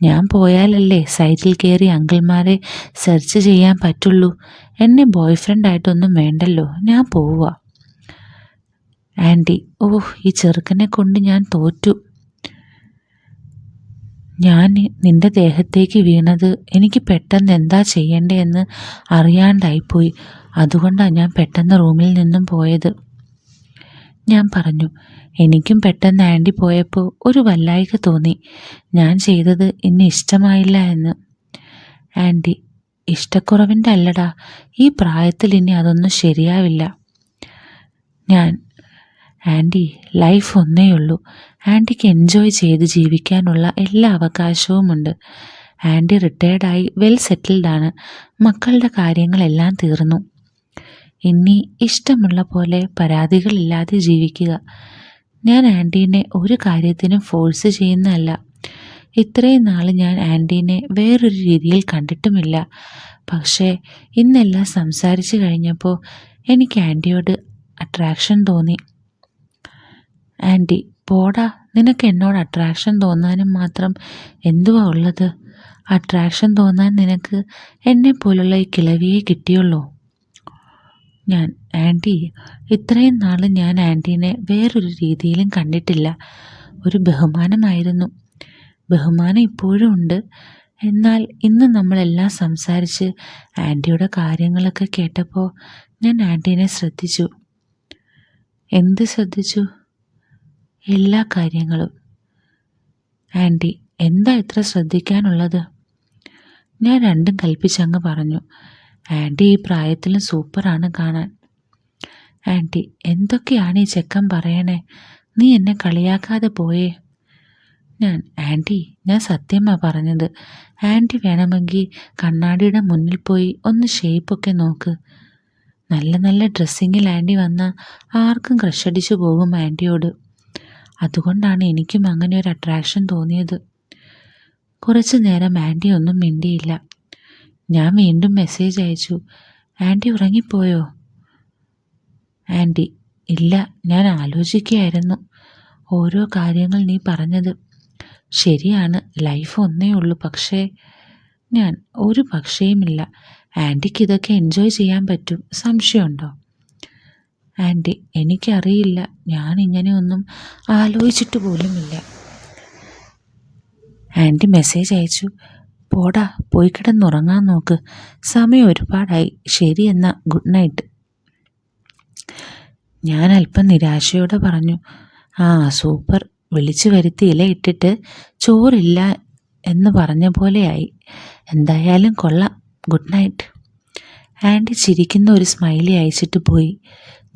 ഞാൻ പോയാലല്ലേ സൈറ്റിൽ കയറി അങ്കിൾമാരെ സെർച്ച് ചെയ്യാൻ പറ്റുള്ളൂ. എന്നെ ബോയ് ഫ്രണ്ടായിട്ടൊന്നും വേണ്ടല്ലോ, ഞാൻ പോവുക. ആൻറ്റി, ഓ ഈ ചെറുക്കനെ കൊണ്ട് ഞാൻ തോറ്റു. ഞാൻ നിൻ്റെ ദേഹത്തേക്ക് വീണത് എനിക്ക് പെട്ടെന്ന് എന്താ ചെയ്യേണ്ടതെന്ന് അറിയാണ്ടായിപ്പോയി. അതുകൊണ്ടാണ് ഞാൻ പെട്ടെന്ന് റൂമിൽ നിന്നും പോയത്. ഞാൻ പറഞ്ഞു, എനിക്കും പെട്ടെന്ന് ആൻറ്റി പോയപ്പോൾ ഒരു വല്ലായ്ക തോന്നി. ഞാൻ ചെയ്തത് ഇന്ന് ഇഷ്ടമായില്ല എന്ന്. ആൻറ്റി, ഇഷ്ടക്കുറവിൻ്റെ അല്ലടാ, ഈ പ്രായത്തിൽ ഇനി അതൊന്നും ശരിയാവില്ല. ഞാൻ, ആൻറ്റി, ലൈഫ് ഒന്നേ ഉള്ളൂ. ആൻറ്റിക്ക് എൻജോയ് ചെയ്ത് ജീവിക്കാനുള്ള എല്ലാ അവകാശവുമുണ്ട്. Anti റിട്ടയർഡായി well സെറ്റിൽഡാണ്. മക്കളുടെ കാര്യങ്ങളെല്ലാം തീർന്നു. ഇനി ഇഷ്ടമുള്ള പോലെ പരാതികളില്ലാതെ ജീവിക്കുക. ഞാൻ ആൻറ്റീനെ ഒരു കാര്യത്തിനും ഫോഴ്സ് ചെയ്യുന്നതല്ല. ഇത്രയും നാൾ ഞാൻ ആൻറ്റീനെ വേറൊരു രീതിയിൽ കണ്ടിട്ടുമില്ല. പക്ഷേ ഇന്നെല്ലാം സംസാരിച്ച് കഴിഞ്ഞപ്പോൾ എനിക്ക് ആൻറ്റിയോട് അട്രാക്ഷൻ തോന്നി. ആൻറ്റി, പോടാ, നിനക്ക് എന്നോട് അട്രാക്ഷൻ തോന്നാനും മാത്രം എന്തുവാ ഉള്ളത്? അട്രാക്ഷൻ തോന്നാൻ നിനക്ക് എന്നെപ്പോലുള്ള ഈ കിളവിയെ കിട്ടിയുള്ളൂ. ഞാൻ, ആൻറ്റി, ഇത്രയും നാൾ ഞാൻ ആൻറ്റീനെ വേറൊരു രീതിയിലും കണ്ടിട്ടില്ല. ഒരു ബഹുമാനമായിരുന്നു. ബഹുമാനം ഇപ്പോഴും ഉണ്ട്. എന്നാൽ ഇന്ന് നമ്മളെല്ലാം സംസാരിച്ച് ആൻറ്റിയുടെ കാര്യങ്ങളൊക്കെ കേട്ടപ്പോൾ ഞാൻ ആൻറ്റീനെ ശ്രദ്ധിച്ചു. എന്ത് ശ്രദ്ധിച്ചു? എല്ലാ കാര്യങ്ങളും. ആൻറ്റി, എന്താ ഇത്ര ശ്രദ്ധിക്കാനുള്ളത്? ഞാൻ രണ്ടും കൽപ്പിച്ചങ്ങ് പറഞ്ഞു. ആൻറ്റി ഈ പ്രായത്തിലും സൂപ്പറാണ് കാണാൻ. ആൻറ്റി, എന്തൊക്കെയാണ് ഈ ചെക്കൻ പറയണേ? നീ എന്നെ കളിയാക്കാതെ പോയേ. ഞാൻ, ആൻറ്റി, ഞാൻ സത്യമാണ് പറഞ്ഞത്. ആൻറ്റി വേണമെങ്കിൽ കണ്ണാടിയുടെ മുന്നിൽ പോയി ഒന്ന് ഷേപ്പൊക്കെ നോക്ക്. നല്ല നല്ല ഡ്രസ്സിങ്ങിൽ ആൻറ്റി വന്നാൽ ആർക്കും ക്രഷ് അടിച്ചു പോകും ആൻറ്റിയോട്. അതുകൊണ്ടാണ് എനിക്കും അങ്ങനെ ഒരു അട്രാക്ഷൻ തോന്നിയത്. കുറച്ചു നേരം ആൻറ്റി ഒന്നും മിണ്ടിയില്ല. ഞാൻ വീണ്ടും മെസ്സേജ് അയച്ചു. ആൻറ്റി ഉറങ്ങിപ്പോയോ? ആൻറ്റി, ഇല്ല, ഞാൻ ആലോചിക്കുകയായിരുന്നു. ഓരോ കാര്യങ്ങൾ നീ പറഞ്ഞത് ശരിയാണ്. ലൈഫ് ഒന്നേ ഉള്ളൂ. പക്ഷേ ഞാൻ, ഒരു പക്ഷേയുമില്ല. ആൻറ്റിക്ക് ഇതൊക്കെ എൻജോയ് ചെയ്യാൻ പറ്റും. സംശയമുണ്ടോ? ആൻറ്റി, എനിക്കറിയില്ല. ഞാനിങ്ങനെ ഒന്നും ആലോചിച്ചിട്ട് പോലുമില്ല. ആൻറ്റി മെസ്സേജ് അയച്ചു. പോടാ, പോയി കിടന്നുറങ്ങാൻ നോക്ക്. സമയം ഒരുപാടായി. ശരി, എന്നാൽ ഗുഡ് നൈറ്റ്. ഞാൻ അല്പം നിരാശയോടെ പറഞ്ഞു. ആ സൂപ്പർ, വിളിച്ചു വരുത്തി ഇലയിട്ടിട്ട് ചോറില്ല എന്ന് പറഞ്ഞ പോലെയായി. എന്തായാലും കൊള്ളാം, ഗുഡ് നൈറ്റ്. ആൻറ്റി ചിരിക്കുന്ന ഒരു സ്മൈലി അയച്ചിട്ട് പോയി.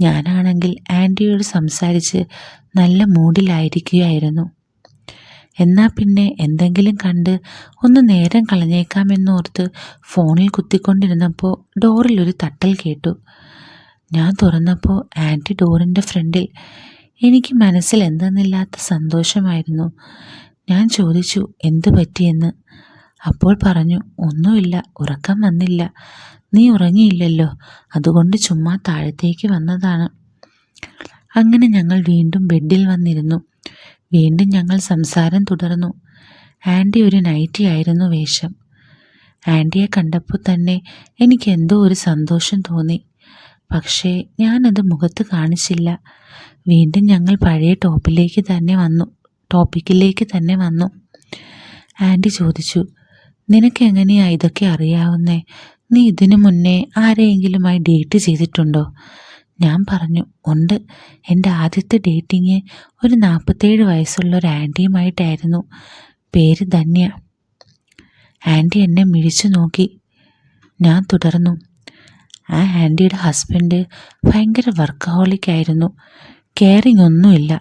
ഞാനാണെങ്കിൽ ആൻറ്റിയോട് സംസാരിച്ച് നല്ല മൂഡിലായിരിക്കുകയായിരുന്നു. എന്നാൽ പിന്നെ എന്തെങ്കിലും കണ്ട് ഒന്ന് നേരം കളഞ്ഞേക്കാമെന്നോർത്ത് ഫോണിൽ കുത്തിക്കൊണ്ടിരുന്നപ്പോൾ ഡോറിൽ ഒരു തട്ടൽ കേട്ടു. ഞാൻ തുറന്നപ്പോൾ ആൻറ്റി ഡോറിൻ്റെ ഫ്രണ്ടിൽ. എനിക്ക് മനസ്സിൽ എന്തെന്നില്ലാത്ത സന്തോഷമായിരുന്നു. ഞാൻ ചോദിച്ചു എന്തു പറ്റിയെന്ന്. അപ്പോൾ പറഞ്ഞു, ഒന്നുമില്ല, ഉറക്കം വന്നില്ല. നീ ഉറങ്ങിയില്ലല്ലോ, അതുകൊണ്ട് ചുമ്മാ താഴത്തേക്ക് വന്നതാണ്. അങ്ങനെ ഞങ്ങൾ വീണ്ടും ബെഡിൽ വന്നിരുന്നു. വീണ്ടും ഞങ്ങൾ സംസാരം തുടർന്നു. ആൻറ്റി ഒരു നൈറ്റി ആയിരുന്നു വേഷം. ആൻറ്റിയെ കണ്ടപ്പോൾ തന്നെ എനിക്ക് എന്തോ ഒരു സന്തോഷം തോന്നി. പക്ഷേ ഞാനത് മുഖത്ത് കാണിച്ചില്ല. വീണ്ടും ഞങ്ങൾ പഴയ ടോപ്പിക്കിലേക്ക് തന്നെ വന്നു. ആൻറ്റി ചോദിച്ചു, നിനക്കെങ്ങനെയാ ഇതൊക്കെ അറിയാവുന്നേ? നീ ഇതിനു മുന്നേ ആരെയെങ്കിലുമായി ഡേറ്റ് ചെയ്തിട്ടുണ്ടോ? ഞാൻ പറഞ്ഞു, ഉണ്ട്. എൻ്റെ ആദ്യത്തെ ഡേറ്റിങ് ഒരു 47 വയസ്സുള്ള ഒരു ആൻറ്റിയുമായിട്ടായിരുന്നു. പേര് ധന്യ. ആൻറ്റി എന്നെ മിഴിച്ചു നോക്കി. ഞാൻ തുടർന്നു, ആ ആൻറ്റിയുടെ ഹസ്ബൻഡ് ഭയങ്കര വർക്കഹോളിക് ആയിരുന്നു. കെയറിങ് ഒന്നുമില്ല.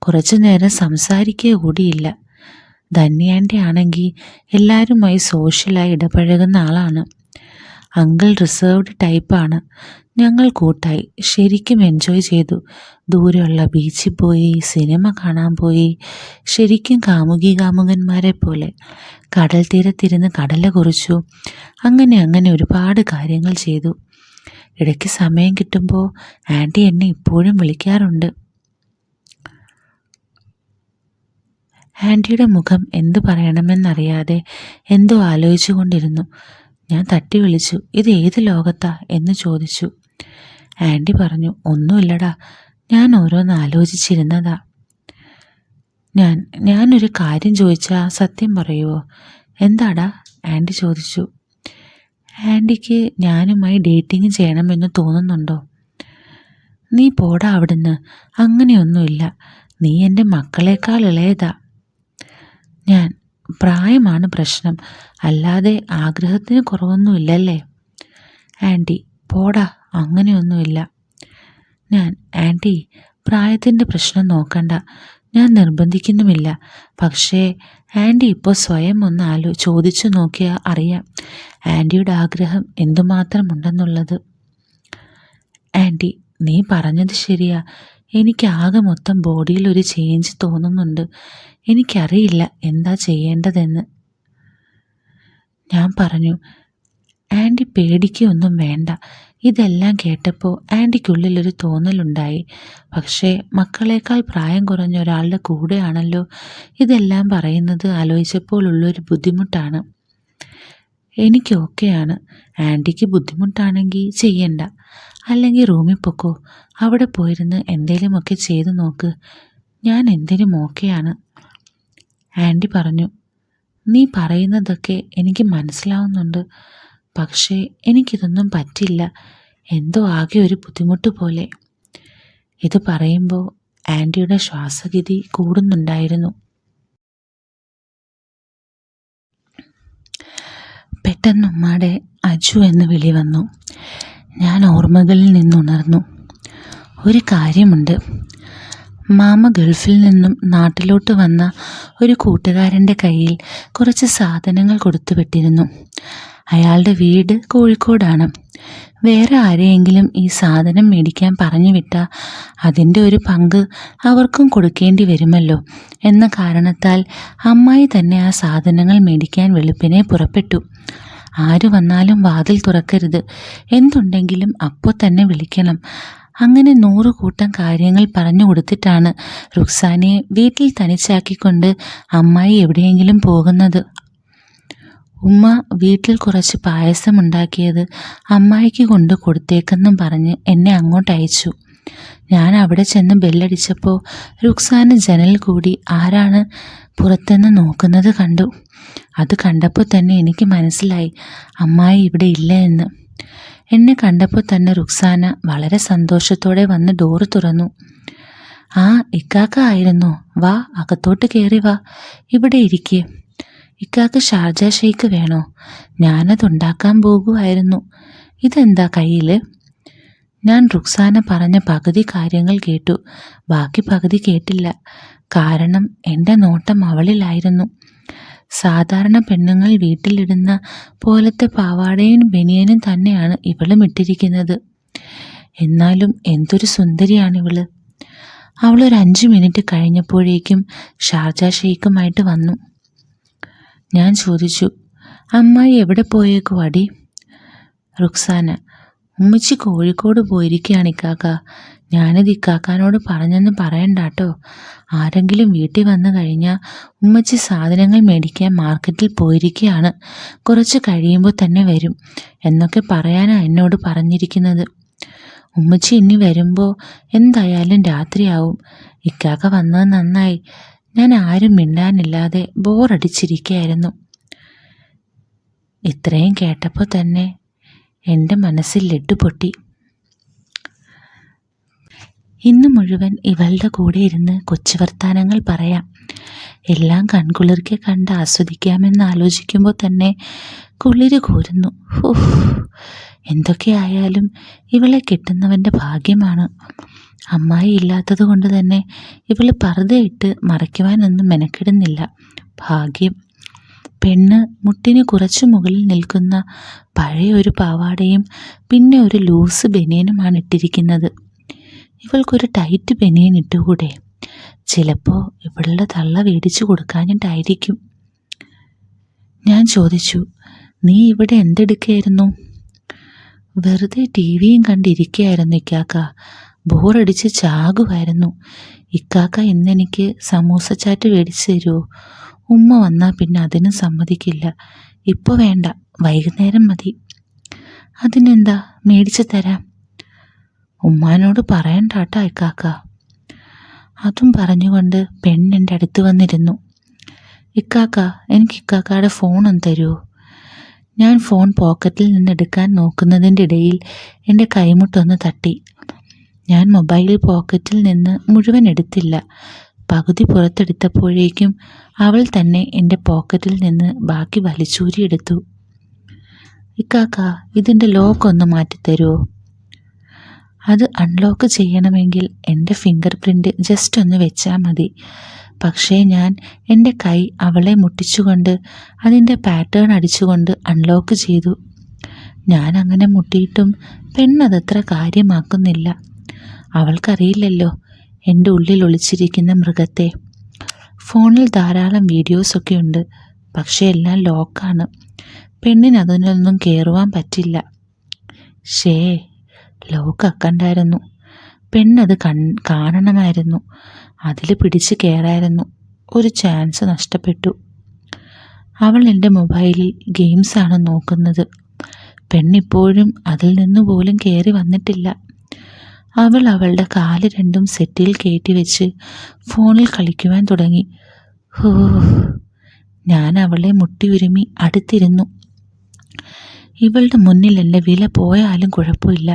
കുറച്ചു നേരം സംസാരിക്കുക കൂടിയില്ല. ധന്യ ആൻറ്റി ആണെങ്കിൽ എല്ലാവരുമായി സോഷ്യലായി ഇടപഴകുന്ന ആളാണ്. അങ്കിൾ റിസർവ്ഡ് ടൈപ്പാണ്. ഞങ്ങൾ കൂട്ടായി ശരിക്കും എൻജോയ് ചെയ്തു. ദൂരെയുള്ള ബീച്ചിൽ പോയി, സിനിമ കാണാൻ പോയി. ശരിക്കും കാമുകന്മാരെ പോലെ കടൽ തീരത്തിരുന്ന് കടല കുറിച്ചു. അങ്ങനെ ഒരുപാട് കാര്യങ്ങൾ ചെയ്തു. ഇടയ്ക്ക് സമയം കിട്ടുമ്പോൾ ആൻറ്റി എന്നെ ഇപ്പോഴും വിളിക്കാറുണ്ട്. ആൻറ്റിയുടെ മുഖം എന്തു പറയണമെന്നറിയാതെ എന്തോ ആലോചിച്ചു കൊണ്ടിരുന്നു. ഞാൻ തട്ടി വിളിച്ചു, ഇത് ഏത് ലോകത്താ എന്ന് ചോദിച്ചു. ആൻറ്റി പറഞ്ഞു, ഒന്നുമില്ലടാ, ഞാൻ ഓരോന്ന് ആലോചിച്ചിരുന്നതാ. ഞാനൊരു കാര്യം ചോദിച്ചാൽ സത്യം പറയുമോ? എന്താടാ? ആൻറ്റി ചോദിച്ചു. ആൻറ്റിക്ക് ഞാനുമായി ഡേറ്റിങ് ചെയ്യണമെന്ന് തോന്നുന്നുണ്ടോ? നീ പോടാ അവിടുന്ന്, അങ്ങനെയൊന്നുമില്ല. നീ എൻ്റെ മക്കളേക്കാൾ ഇളയതാ. ഞാൻ, പ്രായമാണ് പ്രശ്നം, അല്ലാതെ ആഗ്രഹത്തിന് കുറവൊന്നുമില്ലല്ലേ? ആൻറ്റി, പോടാ, അങ്ങനെയൊന്നുമില്ല. ഞാൻ, ആൻറ്റി, പ്രായത്തിൻ്റെ പ്രശ്നം നോക്കണ്ട, ഞാൻ നിർബന്ധിക്കുന്നുമില്ല. പക്ഷേ ആൻറ്റി ഇപ്പോൾ സ്വയം ഒന്ന് ചോദിച്ചു നോക്കിയാൽ അറിയാം ആൻറ്റിയുടെ ആഗ്രഹം എന്തുമാത്രമുണ്ടെന്നുള്ളത്. ആൻറ്റി, നീ പറഞ്ഞത് ശരിയാ. എനിക്ക് ആകെ മൊത്തം ബോഡിയിൽ ഒരു ചേഞ്ച് തോന്നുന്നുണ്ട്. എനിക്കറിയില്ല എന്താ ചെയ്യേണ്ടതെന്ന്. ഞാൻ പറഞ്ഞു, ആൻറ്റി പേടിക്കൊന്നും വേണ്ട. ഇതെല്ലാം കേട്ടപ്പോൾ ആൻറ്റിക്കുള്ളിലൊരു തോന്നലുണ്ടായി. പക്ഷേ മക്കളേക്കാൾ പ്രായം കുറഞ്ഞ ഒരാളുടെ കൂടെയാണല്ലോ ഇതെല്ലാം പറയുന്നത് ആലോചിച്ചപ്പോൾ ഉള്ളൊരു ബുദ്ധിമുട്ടാണ്. എനിക്ക് ഓക്കെയാണ്. ആൻറ്റിക്ക് ബുദ്ധിമുട്ടാണെങ്കിൽ ചെയ്യണ്ട. അല്ലെങ്കിൽ റൂമിൽ പൊക്കോ, അവിടെ പോയിരുന്ന് എന്തെങ്കിലുമൊക്കെ ചെയ്ത് നോക്ക്. ഞാൻ എന്തിനും ഓക്കെയാണ്. ആൻറ്റി പറഞ്ഞു, നീ പറയുന്നതൊക്കെ എനിക്ക് മനസ്സിലാവുന്നുണ്ട്. പക്ഷേ എനിക്കിതൊന്നും പറ്റില്ല. എന്തോ ആകെ ഒരു ബുദ്ധിമുട്ട് പോലെ. ഇത് പറയുമ്പോൾ ആൻറ്റിയുടെ ശ്വാസഗതി കൂടുന്നുണ്ടായിരുന്നു. പെട്ടെന്ന് ഉമ്മാടെ അജു എന്ന് വിളി വന്നു. ഞാൻ ഓർമ്മകളിൽ നിന്നുണർന്നു. ഒരു കാര്യമുണ്ട്. മാമ ഗൾഫിൽ നിന്നും നാട്ടിലോട്ട് വന്ന ഒരു കൂട്ടുകാരൻ്റെ കയ്യിൽ കുറച്ച് സാധനങ്ങൾ കൊടുത്തു വിട്ടിരുന്നു. അയാളുടെ വീട് കോഴിക്കോടാണ്. വേറെ ആരെയെങ്കിലും ഈ സാധനം മേടിക്കാൻ പറഞ്ഞു വിട്ടാൽ അതിൻ്റെ ഒരു പങ്ക് അവർക്കും കൊടുക്കേണ്ടി വരുമല്ലോ എന്ന കാരണത്താൽ അമ്മായി തന്നെ ആ സാധനങ്ങൾ മേടിക്കാൻ വെളുപ്പിനെ പുറപ്പെട്ടു. ആര് വന്നാലും വാതിൽ തുറക്കരുത്, എന്തുണ്ടെങ്കിലും അപ്പോൾ തന്നെ വിളിക്കണം. അങ്ങനെ 100 കൂട്ടം കാര്യങ്ങൾ പറഞ്ഞു കൊടുത്തിട്ടാണ് റുക്സാനയെ വീട്ടിൽ തനിച്ചാക്കിക്കൊണ്ട് അമ്മായി എവിടെയെങ്കിലും പോകുന്നത്. ഉമ്മ വീട്ടിൽ കുറച്ച് പായസം ഉണ്ടാക്കിയത് അമ്മായിക്ക് കൊണ്ട് കൊടുത്തേക്കെന്നും പറഞ്ഞ് എന്നെ അങ്ങോട്ട് അയച്ചു. ഞാൻ അവിടെ ചെന്ന് ബെല്ലടിച്ചപ്പോൾ റുക്സാന ജനൽ കൂടി ആരാണ് പുറത്തുനിന്ന് നോക്കുന്നത് കണ്ടു. അത് കണ്ടപ്പോൾ തന്നെ എനിക്ക് മനസ്സിലായി അമ്മായി ഇവിടെ ഇല്ല എന്ന്. എന്നെ കണ്ടപ്പോൾ തന്നെ റുക്സാന വളരെ സന്തോഷത്തോടെ വന്ന് ഡോറ് തുറന്നു. ആ ഇക്കാക്ക ആയിരുന്നോ? വാ, അകത്തോട്ട് കയറി വാ, ഇവിടെ ഇരിക്കേ. ഇക്കാക്ക് ഷാർജ ഷെയ്ക്ക് വേണോ? ഞാനതുണ്ടാക്കാൻ പോകുമായിരുന്നു. ഇതെന്താ കയ്യിൽ? ഞാൻ റുക്സാന പറഞ്ഞ പകുതി കാര്യങ്ങൾ കേട്ടു, ബാക്കി പകുതി കേട്ടില്ല. കാരണം എൻ്റെ നോട്ടം അവളിലായിരുന്നു. സാധാരണ പെണ്ണുങ്ങൾ വീട്ടിലിടുന്ന പോലത്തെ പാവാടയും ബനിയനും തന്നെയാണ് ഇവളും ഇട്ടിരിക്കുന്നത്. എന്നാലും എന്തൊരു സുന്ദരിയാണിവള്. അവളൊരു 5 മിനിറ്റ് കഴിഞ്ഞപ്പോഴേക്കും ഷാർജ ഷെയ്ക്കുമായിട്ട് വന്നു. ഞാൻ ചോദിച്ചു, അമ്മായി എവിടെ പോയേക്കുവാടി? റുക്സാന, ഉമ്മച്ചി കോഴിക്കോട് പോയിരിക്കുകയാണ് ഇക്കാക്ക. ഞാനിത് ഇക്കാക്കാനോട് പറഞ്ഞെന്ന് പറയണ്ടാട്ടോ. ആരെങ്കിലും വീട്ടിൽ വന്നു കഴിഞ്ഞാൽ ഉമ്മച്ചി സാധനങ്ങൾ മേടിക്കാൻ മാർക്കറ്റിൽ പോയിരിക്കുകയാണ്, കുറച്ച് കഴിയുമ്പോൾ തന്നെ വരും എന്നൊക്കെ പറയാനാണ് എന്നോട് പറഞ്ഞിരിക്കുന്നത്. ഉമ്മച്ചി ഇനി വരുമ്പോൾ എന്തായാലും രാത്രിയാവും. ഇക്കാക്ക വന്നത് നന്നായി. ഞാൻ ആരും മിണ്ടാനില്ലാതെ ബോറടിച്ചിരിക്കുകയായിരുന്നു. ഇത്രയും കേട്ടപ്പോൾ തന്നെ എൻ്റെ മനസ്സിൽ ലഡ്ഡു പൊട്ടി. ഇന്ന് മുഴുവൻ ഇവളുടെ കൂടെ ഇരുന്ന് കൊച്ചു വർത്താനങ്ങൾ പറയാം. എല്ലാം കൺകുളിർക്കെ കണ്ട് ആസ്വദിക്കാമെന്ന് ആലോചിക്കുമ്പോൾ തന്നെ കുളിര് കോരുന്നു. എന്തൊക്കെയായാലും ഇവളെ കിട്ടുന്നവൻ്റെ ഭാഗ്യമാണ്. അമ്മായി ഇല്ലാത്തത് കൊണ്ട് തന്നെ ഇവള് പർദ്ദയിട്ട് മറയ്ക്കുവാനൊന്നും മെനക്കിടുന്നില്ല. ഭാഗ്യം. പെണ്ണ് മുട്ടിന് കുറച്ചു മുകളിൽ നിൽക്കുന്ന പഴയ ഒരു പാവാടയും പിന്നെ ഒരു ലൂസ് ബനിയനുമാണ് ഇട്ടിരിക്കുന്നത്. ഇവൾക്കൊരു ടൈറ്റ് ബനിയൻ ഇട്ടുകൂടെ? ചിലപ്പോൾ ഇവളുടെ തള്ള മേടിച്ചു കൊടുക്കാനിട്ടായിരിക്കും. ഞാൻ ചോദിച്ചു, നീ ഇവിടെ എന്തെടുക്കുകയായിരുന്നു? വെറുതെ ടിവിയും കണ്ടിരിക്കുകയായിരുന്നു ഇക്കാക്ക. ബോറടിച്ച് ചാകുമായിരുന്നു. ഇക്കാക്ക ഇന്നെനിക്ക് സമൂസ ചാറ്റ് മേടിച്ചു തരുമോ? ഉമ്മ വന്നാൽ പിന്നെ അതിനും സമ്മതിക്കില്ല. ഇപ്പോൾ വേണ്ട, വൈകുന്നേരം മതി. അതിനെന്താ, മേടിച്ചു തരാം. ഉമ്മാനോട് പറയണ്ടാട്ടാ ഇക്കാക്ക. അതും പറഞ്ഞുകൊണ്ട് പെണ്ണെൻ്റെ അടുത്ത് വന്നിരുന്നു. ഇക്കാക്ക, എനിക്ക് ഇക്കാക്കയുടെ ഫോണൊന്ന് തരുമോ? ഞാൻ ഫോൺ പോക്കറ്റിൽ നിന്ന് എടുക്കാൻ നോക്കുന്നതിൻ്റെ ഇടയിൽ എൻ്റെ കൈമുട്ടൊന്ന് തട്ടി. ഞാൻ മൊബൈൽ പോക്കറ്റിൽ നിന്ന് മുഴുവൻ എടുത്തില്ല. പകുതി പുറത്തെടുത്തപ്പോഴേക്കും അവൾ തന്നെ എൻ്റെ പോക്കറ്റിൽ നിന്ന് ബാക്കി വലിച്ചൂരിയെടുത്തു. ഇക്കാക്ക, ഇതിൻ്റെ ലോക്ക് ഒന്ന് മാറ്റിത്തരുമോ? അത് അൺലോക്ക് ചെയ്യണമെങ്കിൽ എൻ്റെ ഫിംഗർ പ്രിൻ്റ് ജസ്റ്റ് ഒന്ന് വെച്ചാൽ മതി. പക്ഷേ ഞാൻ എൻ്റെ കൈ അവളെ മുട്ടിച്ചുകൊണ്ട് അതിൻ്റെ പാറ്റേൺ അടിച്ചുകൊണ്ട് അൺലോക്ക് ചെയ്തു. ഞാൻ അങ്ങനെ മുട്ടിയിട്ടും പെണ്ണതത്ര കാര്യമാക്കുന്നില്ല. അവൾക്കറിയില്ലല്ലോ എൻ്റെ ഉള്ളിൽ ഒളിച്ചിരിക്കുന്ന മൃഗത്തെ. ഫോണിൽ ധാരാളം വീഡിയോസൊക്കെ ഉണ്ട്, പക്ഷേ എല്ലാം ലോക്കാണ്. പെണ്ണിന് അതിനൊന്നും കയറുവാൻ പറ്റില്ല. ലോക്ക് അക്കണ്ടായിരുന്നു. പെണ്ണത് കാണണമായിരുന്നു. അതിൽ പിടിച്ച് കയറായിരുന്നു. ഒരു ചാൻസ് നഷ്ടപ്പെട്ടു. അവൾ എൻ്റെ മൊബൈലിൽ ഗെയിംസാണ് നോക്കുന്നത്. പെണ്ണിപ്പോഴും അതിൽ നിന്ന് പോലും കയറി വന്നിട്ടില്ല. അവൾ അവളുടെ കാല് രണ്ടും സെറ്റിൽ കയറ്റി വെച്ച് ഫോണിൽ കളിക്കുവാൻ തുടങ്ങി. ഞാൻ അവളെ മുട്ടി ഉരുമി അടുത്തിരുന്നു. ഇവളുടെ മുന്നിൽ എൻ്റെ വില പോയാലും കുഴപ്പമില്ല.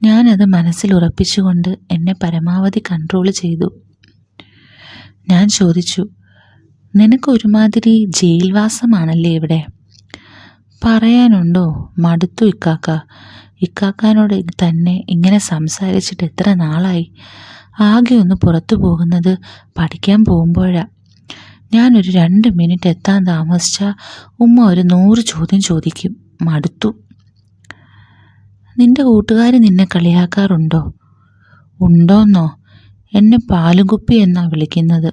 ഞാനത് മനസ്സിൽ ഉറപ്പിച്ചുകൊണ്ട് എന്നെ പരമാവധി കൺട്രോൾ ചെയ്തു. ഞാൻ ചോദിച്ചു, നിനക്ക് ഒരുമാതിരി ജയിൽവാസമാണല്ലേ ഇവിടെ? പറയാനുണ്ടോ? മടുത്തു ഇക്കാക്ക. ഇക്കാക്കാനോട് തന്നെ ഇങ്ങനെ സംസാരിച്ചിട്ട് എത്ര നാളായി. ആകെ ഒന്ന് പുറത്തു പോകുന്നത് പഠിക്കാൻ പോകുമ്പോഴാണ്. ഞാനൊരു 2 മിനിറ്റ് എത്താൻ താമസിച്ചാൽ ഉമ്മ ഒരു 100 ചോദ്യം ചോദിക്കും. മടുത്തു. നിന്റെ കൂട്ടുകാർ നിന്നെ കളിയാക്കാറുണ്ടോ? ഉണ്ടോന്നോ? എന്നെ പാലുകുപ്പി എന്നാണ് വിളിക്കുന്നത്.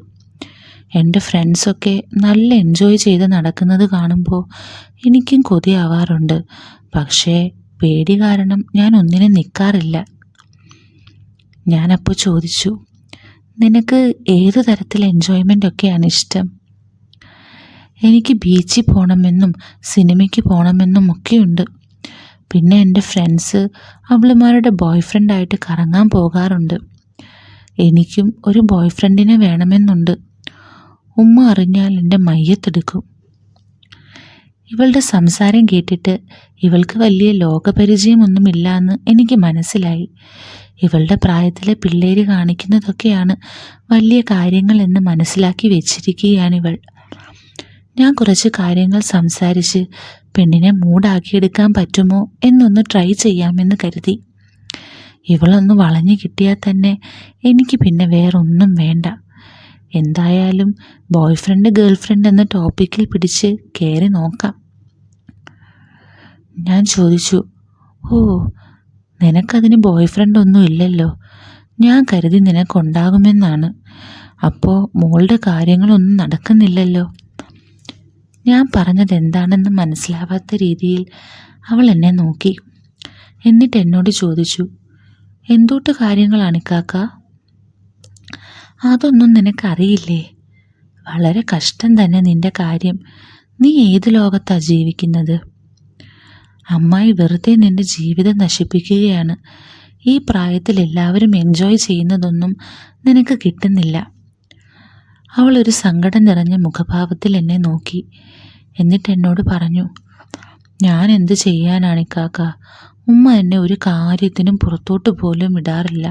എൻ്റെ ഫ്രണ്ട്സൊക്കെ നല്ല എൻജോയ് ചെയ്ത് നടക്കുന്നത് കാണുമ്പോൾ എനിക്കും കൊതിയാവാറുണ്ട്. പക്ഷേ പേടി കാരണം ഞാൻ ഒന്നിനും നിൽക്കാറില്ല. ഞാനപ്പോൾ ചോദിച്ചു, നിനക്ക് ഏത് തരത്തിൽ എൻജോയ്മെൻ്റ് ഒക്കെയാണ് ഇഷ്ടം? എനിക്ക് ബീച്ചിൽ പോകണമെന്നും സിനിമയ്ക്ക് പോകണമെന്നും ഒക്കെയുണ്ട്. പിന്നെ എൻ്റെ ഫ്രണ്ട്സ് അവളുമാരുടെ ബോയ് ഫ്രണ്ടായിട്ട് കറങ്ങാൻ പോകാറുണ്ട്. എനിക്കും ഒരു ബോയ് ഫ്രണ്ടിനെ വേണമെന്നുണ്ട്. ഉമ്മ അറിഞ്ഞാൽ എൻ്റെ മയ്യത്തെടുക്കും. ഇവളുടെ സംസാരം കേട്ടിട്ട് ഇവൾക്ക് വലിയ ലോകപരിചയമൊന്നുമില്ല എന്ന് എനിക്ക് മനസ്സിലായി. ഇവളുടെ പ്രായത്തിലെ പിള്ളേര് കാണിക്കുന്നതൊക്കെയാണ് വലിയ കാര്യങ്ങൾ എന്ന് മനസ്സിലാക്കി വെച്ചിരിക്കുകയാണിവൾ. ഞാൻ കുറച്ച് കാര്യങ്ങൾ സംസാരിച്ച് പെണ്ണിനെ മൂടാക്കിയെടുക്കാൻ പറ്റുമോ എന്നൊന്ന് ട്രൈ ചെയ്യാമെന്ന് കരുതി. ഇവളൊന്ന് വളഞ്ഞു കിട്ടിയാൽ തന്നെ എനിക്ക് പിന്നെ വേറൊന്നും വേണ്ട. എന്തായാലും ബോയ് ഫ്രണ്ട് ഗേൾ ഫ്രണ്ട് എന്ന ടോപ്പിക്കിൽ പിടിച്ച് കയറി നോക്കാം. ഞാൻ ചോദിച്ചു, ഓ, നിനക്കതിന് ബോയ് ഫ്രണ്ട് ഒന്നും ഇല്ലല്ലോ. ഞാൻ കരുതി നിനക്കുണ്ടാകുമെന്നാണ്. അപ്പോൾ മോളുടെ കാര്യങ്ങളൊന്നും നടക്കുന്നില്ലല്ലോ. ഞാൻ പറഞ്ഞത് എന്താണെന്ന് മനസ്സിലാവാത്ത രീതിയിൽ അവൾ എന്നെ നോക്കി. എന്നിട്ട് എന്നോട് ചോദിച്ചു, എന്തൂട്ട് കാര്യങ്ങളാണ് കാക്ക? അതൊന്നും നിനക്കറിയില്ലേ? വളരെ കഷ്ടം തന്നെ നിന്റെ കാര്യം. നീ ഏത് ലോകത്താണ് ജീവിക്കുന്നത്? അമ്മായി വെറുതെ നിന്റെ ജീവിതം നശിപ്പിക്കുകയാണ്. ഈ പ്രായത്തിൽ എല്ലാവരും എൻജോയ് ചെയ്യുന്നതൊന്നും നിനക്ക് കിട്ടുന്നില്ല. അവൾ ഒരു സങ്കടം നിറഞ്ഞ മുഖഭാവത്തിൽ എന്നെ നോക്കി. എന്നിട്ട് എന്നോട് പറഞ്ഞു, ഞാൻ എന്ത് ചെയ്യാനാണ് കാക്ക? ഉമ്മ എന്നെ ഒരു കാര്യത്തിനും പുറത്തോട്ട് പോലും വിടാറില്ല.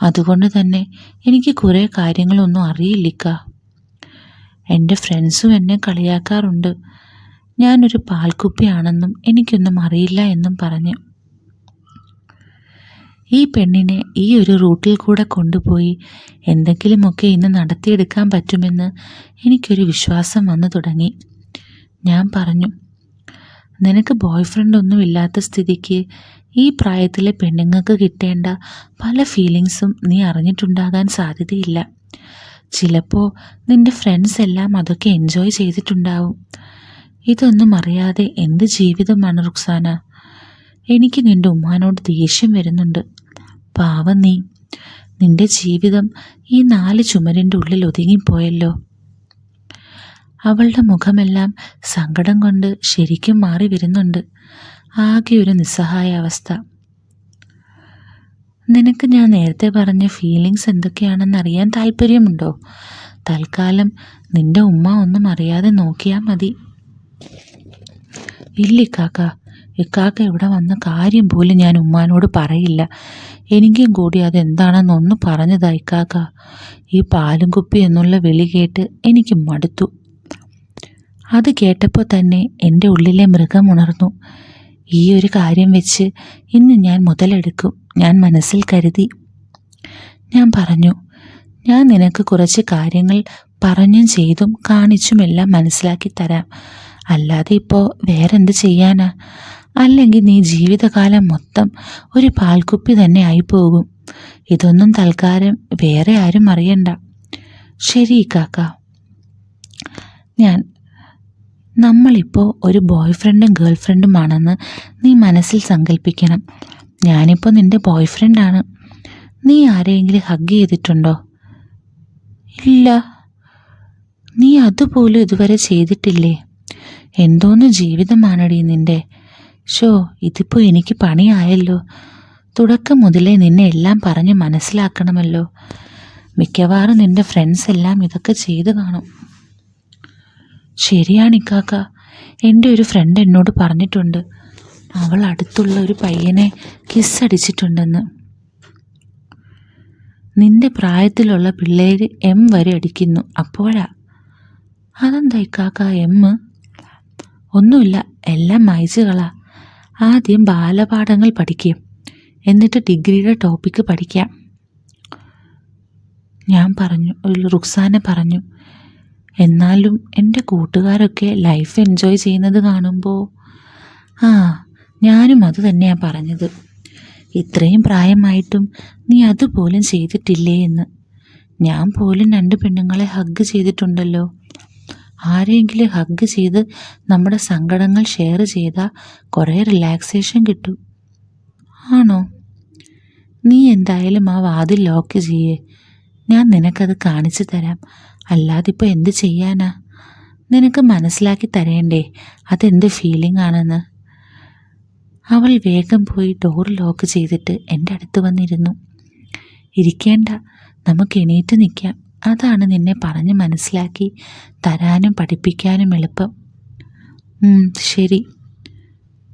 അതുകൊണ്ട് തന്നെ എനിക്ക് കുറേ കാര്യങ്ങളൊന്നും അറിയില്ലിക്ക. എൻ്റെ ഫ്രണ്ട്സും എന്നെ കളിയാക്കാറുണ്ട്. ഞാനൊരു പാൽക്കുപ്പിയാണെന്നും എനിക്കൊന്നും അറിയില്ല എന്നും പറഞ്ഞ്. ഈ പെണ്ണിനെ ഈ ഒരു റൂട്ടിൽ കൂടെ കൊണ്ടുപോയി എന്തെങ്കിലുമൊക്കെ ഇന്ന് നടത്തിയെടുക്കാൻ പറ്റുമെന്ന് എനിക്കൊരു വിശ്വാസം വന്നു തുടങ്ങി. ഞാൻ പറഞ്ഞു, നിനക്ക് ബോയ് ഫ്രണ്ട് ഒന്നും ഇല്ലാത്ത സ്ഥിതിക്ക് ഈ പ്രായത്തിലെ പെണ്ണുങ്ങൾക്ക് കിട്ടേണ്ട പല ഫീലിങ്സും നീ അറിഞ്ഞിട്ടുണ്ടാകാൻ സാധ്യതയില്ല. ചിലപ്പോൾ നിൻ്റെ ഫ്രണ്ട്സ് എല്ലാം അതൊക്കെ എൻജോയ് ചെയ്തിട്ടുണ്ടാവും. ഇതൊന്നും അറിയാതെ എന്ത് ജീവിതമാണ് റുക്സാന? എനിക്ക് നിൻ്റെ ഉമ്മാനോട് ദേഷ്യം വരുന്നുണ്ട്. പാവം നീ. നിൻ്റെ ജീവിതം ഈ 4 ചുമരിൻ്റെ ഉള്ളിൽ ഒതുങ്ങിപ്പോയല്ലോ. അവളുടെ മുഖമെല്ലാം സങ്കടം കൊണ്ട് ശരിക്കും മാറി വരുന്നുണ്ട്. ആകെ ഒരു നിസ്സഹായ അവസ്ഥ. നിനക്ക് ഞാൻ നേരത്തെ പറഞ്ഞ ഫീലിങ്സ് എന്തൊക്കെയാണെന്ന് അറിയാൻ താല്പര്യമുണ്ടോ? തൽക്കാലം നിൻ്റെ ഉമ്മ ഒന്നും അറിയാതെ നോക്കിയാൽ മതി. ഇല്ല ഇക്കാക്ക, ഇക്കാക്ക ഇവിടെ വന്ന കാര്യം പോലും ഞാൻ ഉമ്മാനോട് പറയില്ല. എനിക്കും കൂടി അതെന്താണെന്നൊന്ന് പറഞ്ഞതാ ഇക്കാക്ക. ഈ പാലും കുപ്പി എന്നുള്ള വിളി കേട്ട് എനിക്ക് മടുത്തു. അത് കേട്ടപ്പോൾ തന്നെ എൻ്റെ ഉള്ളിലെ മൃഗം ഉണർന്നു. ഈ ഒരു കാര്യം വെച്ച് ഇന്ന് ഞാൻ മുതലെടുക്കും, ഞാൻ മനസ്സിൽ കരുതി. ഞാൻ പറഞ്ഞു, ഞാൻ നിനക്ക് കുറച്ച് കാര്യങ്ങൾ പറഞ്ഞും ചെയ്തും കാണിച്ചുമെല്ലാം മനസ്സിലാക്കി തരാം. അല്ലാതെ ഇപ്പോൾ വേറെന്ത് ചെയ്യാനാ? അല്ലെങ്കിൽ നീ ജീവിതകാലം മൊത്തം ഒരു പാൽക്കുപ്പി തന്നെ ആയിപ്പോകും. ഇതൊന്നും തൽക്കാലം വേറെ ആരും അറിയണ്ട. ശരി കാക്ക. നമ്മളിപ്പോൾ ഒരു ബോയ് ഫ്രണ്ടും ഗേൾ ഫ്രണ്ടുമാണെന്ന് നീ മനസ്സിൽ സങ്കല്പിക്കണം. ഞാനിപ്പോൾ നിൻ്റെ ബോയ് ഫ്രണ്ടാണ്. നീ ആരെയെങ്കിലും ഹഗ് ചെയ്തിട്ടുണ്ടോ? ഇല്ല. നീ അതുപോലും ഇതുവരെ ചെയ്തിട്ടില്ലേ? എന്തോന്ന് ജീവിതമാണടി നിൻ്റെ. ഇതിപ്പോൾ എനിക്ക് പണിയായല്ലോ. തുടക്കം മുതലേ നിന്നെ എല്ലാം പറഞ്ഞ് മനസ്സിലാക്കണമല്ലോ. മിക്കവാറും നിൻ്റെ ഫ്രണ്ട്സ് എല്ലാം ഇതൊക്കെ ചെയ്തു കാണും. ശരിയാണ് ഇക്കാക്ക. എൻ്റെ ഒരു ഫ്രണ്ട് എന്നോട് പറഞ്ഞിട്ടുണ്ട്, അവൾ അടുത്തുള്ള ഒരു പയ്യനെ കിസ്സടിച്ചിട്ടുണ്ടെന്ന്. നിൻ്റെ പ്രായത്തിലുള്ള പിള്ളേര് എം വരെ അടിക്കുന്നു. അപ്പോഴാ. അതെന്താ ഇക്കാക്ക എം? ഒന്നുമില്ല, എല്ലാം മായ്ച്ചുകളാ. ആദ്യം ബാലപാഠങ്ങൾ പഠിക്കും, എന്നിട്ട് ഡിഗ്രിയുടെ ടോപ്പിക്ക് പഠിക്കാം. ഞാൻ പറഞ്ഞു. റുക്സാന പറഞ്ഞു, എന്നാലും എൻ്റെ കൂട്ടുകാരൊക്കെ ലൈഫ് എൻജോയ് ചെയ്യുന്നത് കാണുമ്പോൾ ഞാനും അത് തന്നെയാണ് പറഞ്ഞത്. ഇത്രയും പ്രായമായിട്ടും നീ അതുപോലും ചെയ്തിട്ടില്ലേ എന്ന്. ഞാൻ പോലും 2 പെണ്ണുങ്ങളെ ഹഗ് ചെയ്തിട്ടുണ്ടല്ലോ. ആരെങ്കിലും ഹഗ് ചെയ്ത് നമ്മുടെ സങ്കടങ്ങൾ ഷെയർ ചെയ്താൽ കുറേ റിലാക്സേഷൻ കിട്ടും. ആണോ? നീ എന്തായാലും ആ വാതിൽ ലോക്ക് ചെയ്യേ. ഞാൻ നിനക്കത് കാണിച്ചു തരാം. അല്ലാതിപ്പോൾ എന്ത് ചെയ്യാനാ? നിനക്ക് മനസ്സിലാക്കി തരേണ്ടേ അതെന്ത് ഫീലിംഗ് ആണെന്ന്. അവൾ വേഗം പോയി ഡോർ ലോക്ക് ചെയ്തിട്ട് എൻ്റെ അടുത്ത് വന്നിരുന്നു. ഇരിക്കേണ്ട, നമുക്ക് എണീറ്റ് നിൽക്കാം. അതാണ് നിന്നെ പറഞ്ഞ് മനസ്സിലാക്കി തരാനും പഠിപ്പിക്കാനും എളുപ്പം. ശരി.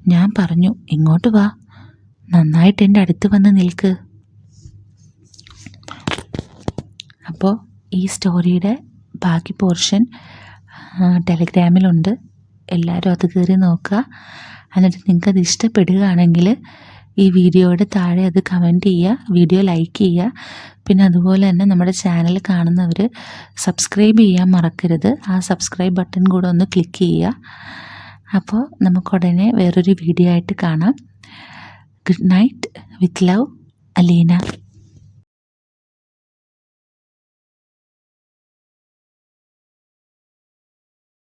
ഞാൻ പറഞ്ഞു, ഇങ്ങോട്ട് വാ, നന്നായിട്ട് എൻ്റെ അടുത്ത് വന്ന് നിൽക്ക്. അപ്പോൾ ഈ സ്റ്റോറിയുടെ ബാക്കി പോർഷൻ ടെലഗ്രാമിലുണ്ട്. എല്ലാവരും അത് കയറി നോക്കുക. എന്നിട്ട് നിങ്ങൾക്കത് ഇഷ്ടപ്പെടുകയാണെങ്കിൽ ഈ വീഡിയോയുടെ താഴെ അത് കമൻറ്റ് ചെയ്യുക, വീഡിയോ ലൈക്ക് ചെയ്യുക. പിന്നെ അതുപോലെ തന്നെ നമ്മുടെ ചാനൽ കാണുന്നവർ സബ്സ്ക്രൈബ് ചെയ്യാൻ മറക്കരുത്. ആ സബ്സ്ക്രൈബ് ബട്ടൺ കൂടെ ഒന്ന് ക്ലിക്ക് ചെയ്യുക. അപ്പോൾ നമുക്കുടനെ വേറൊരു വീഡിയോ ആയിട്ട് കാണാം. Good night with love, Aleena.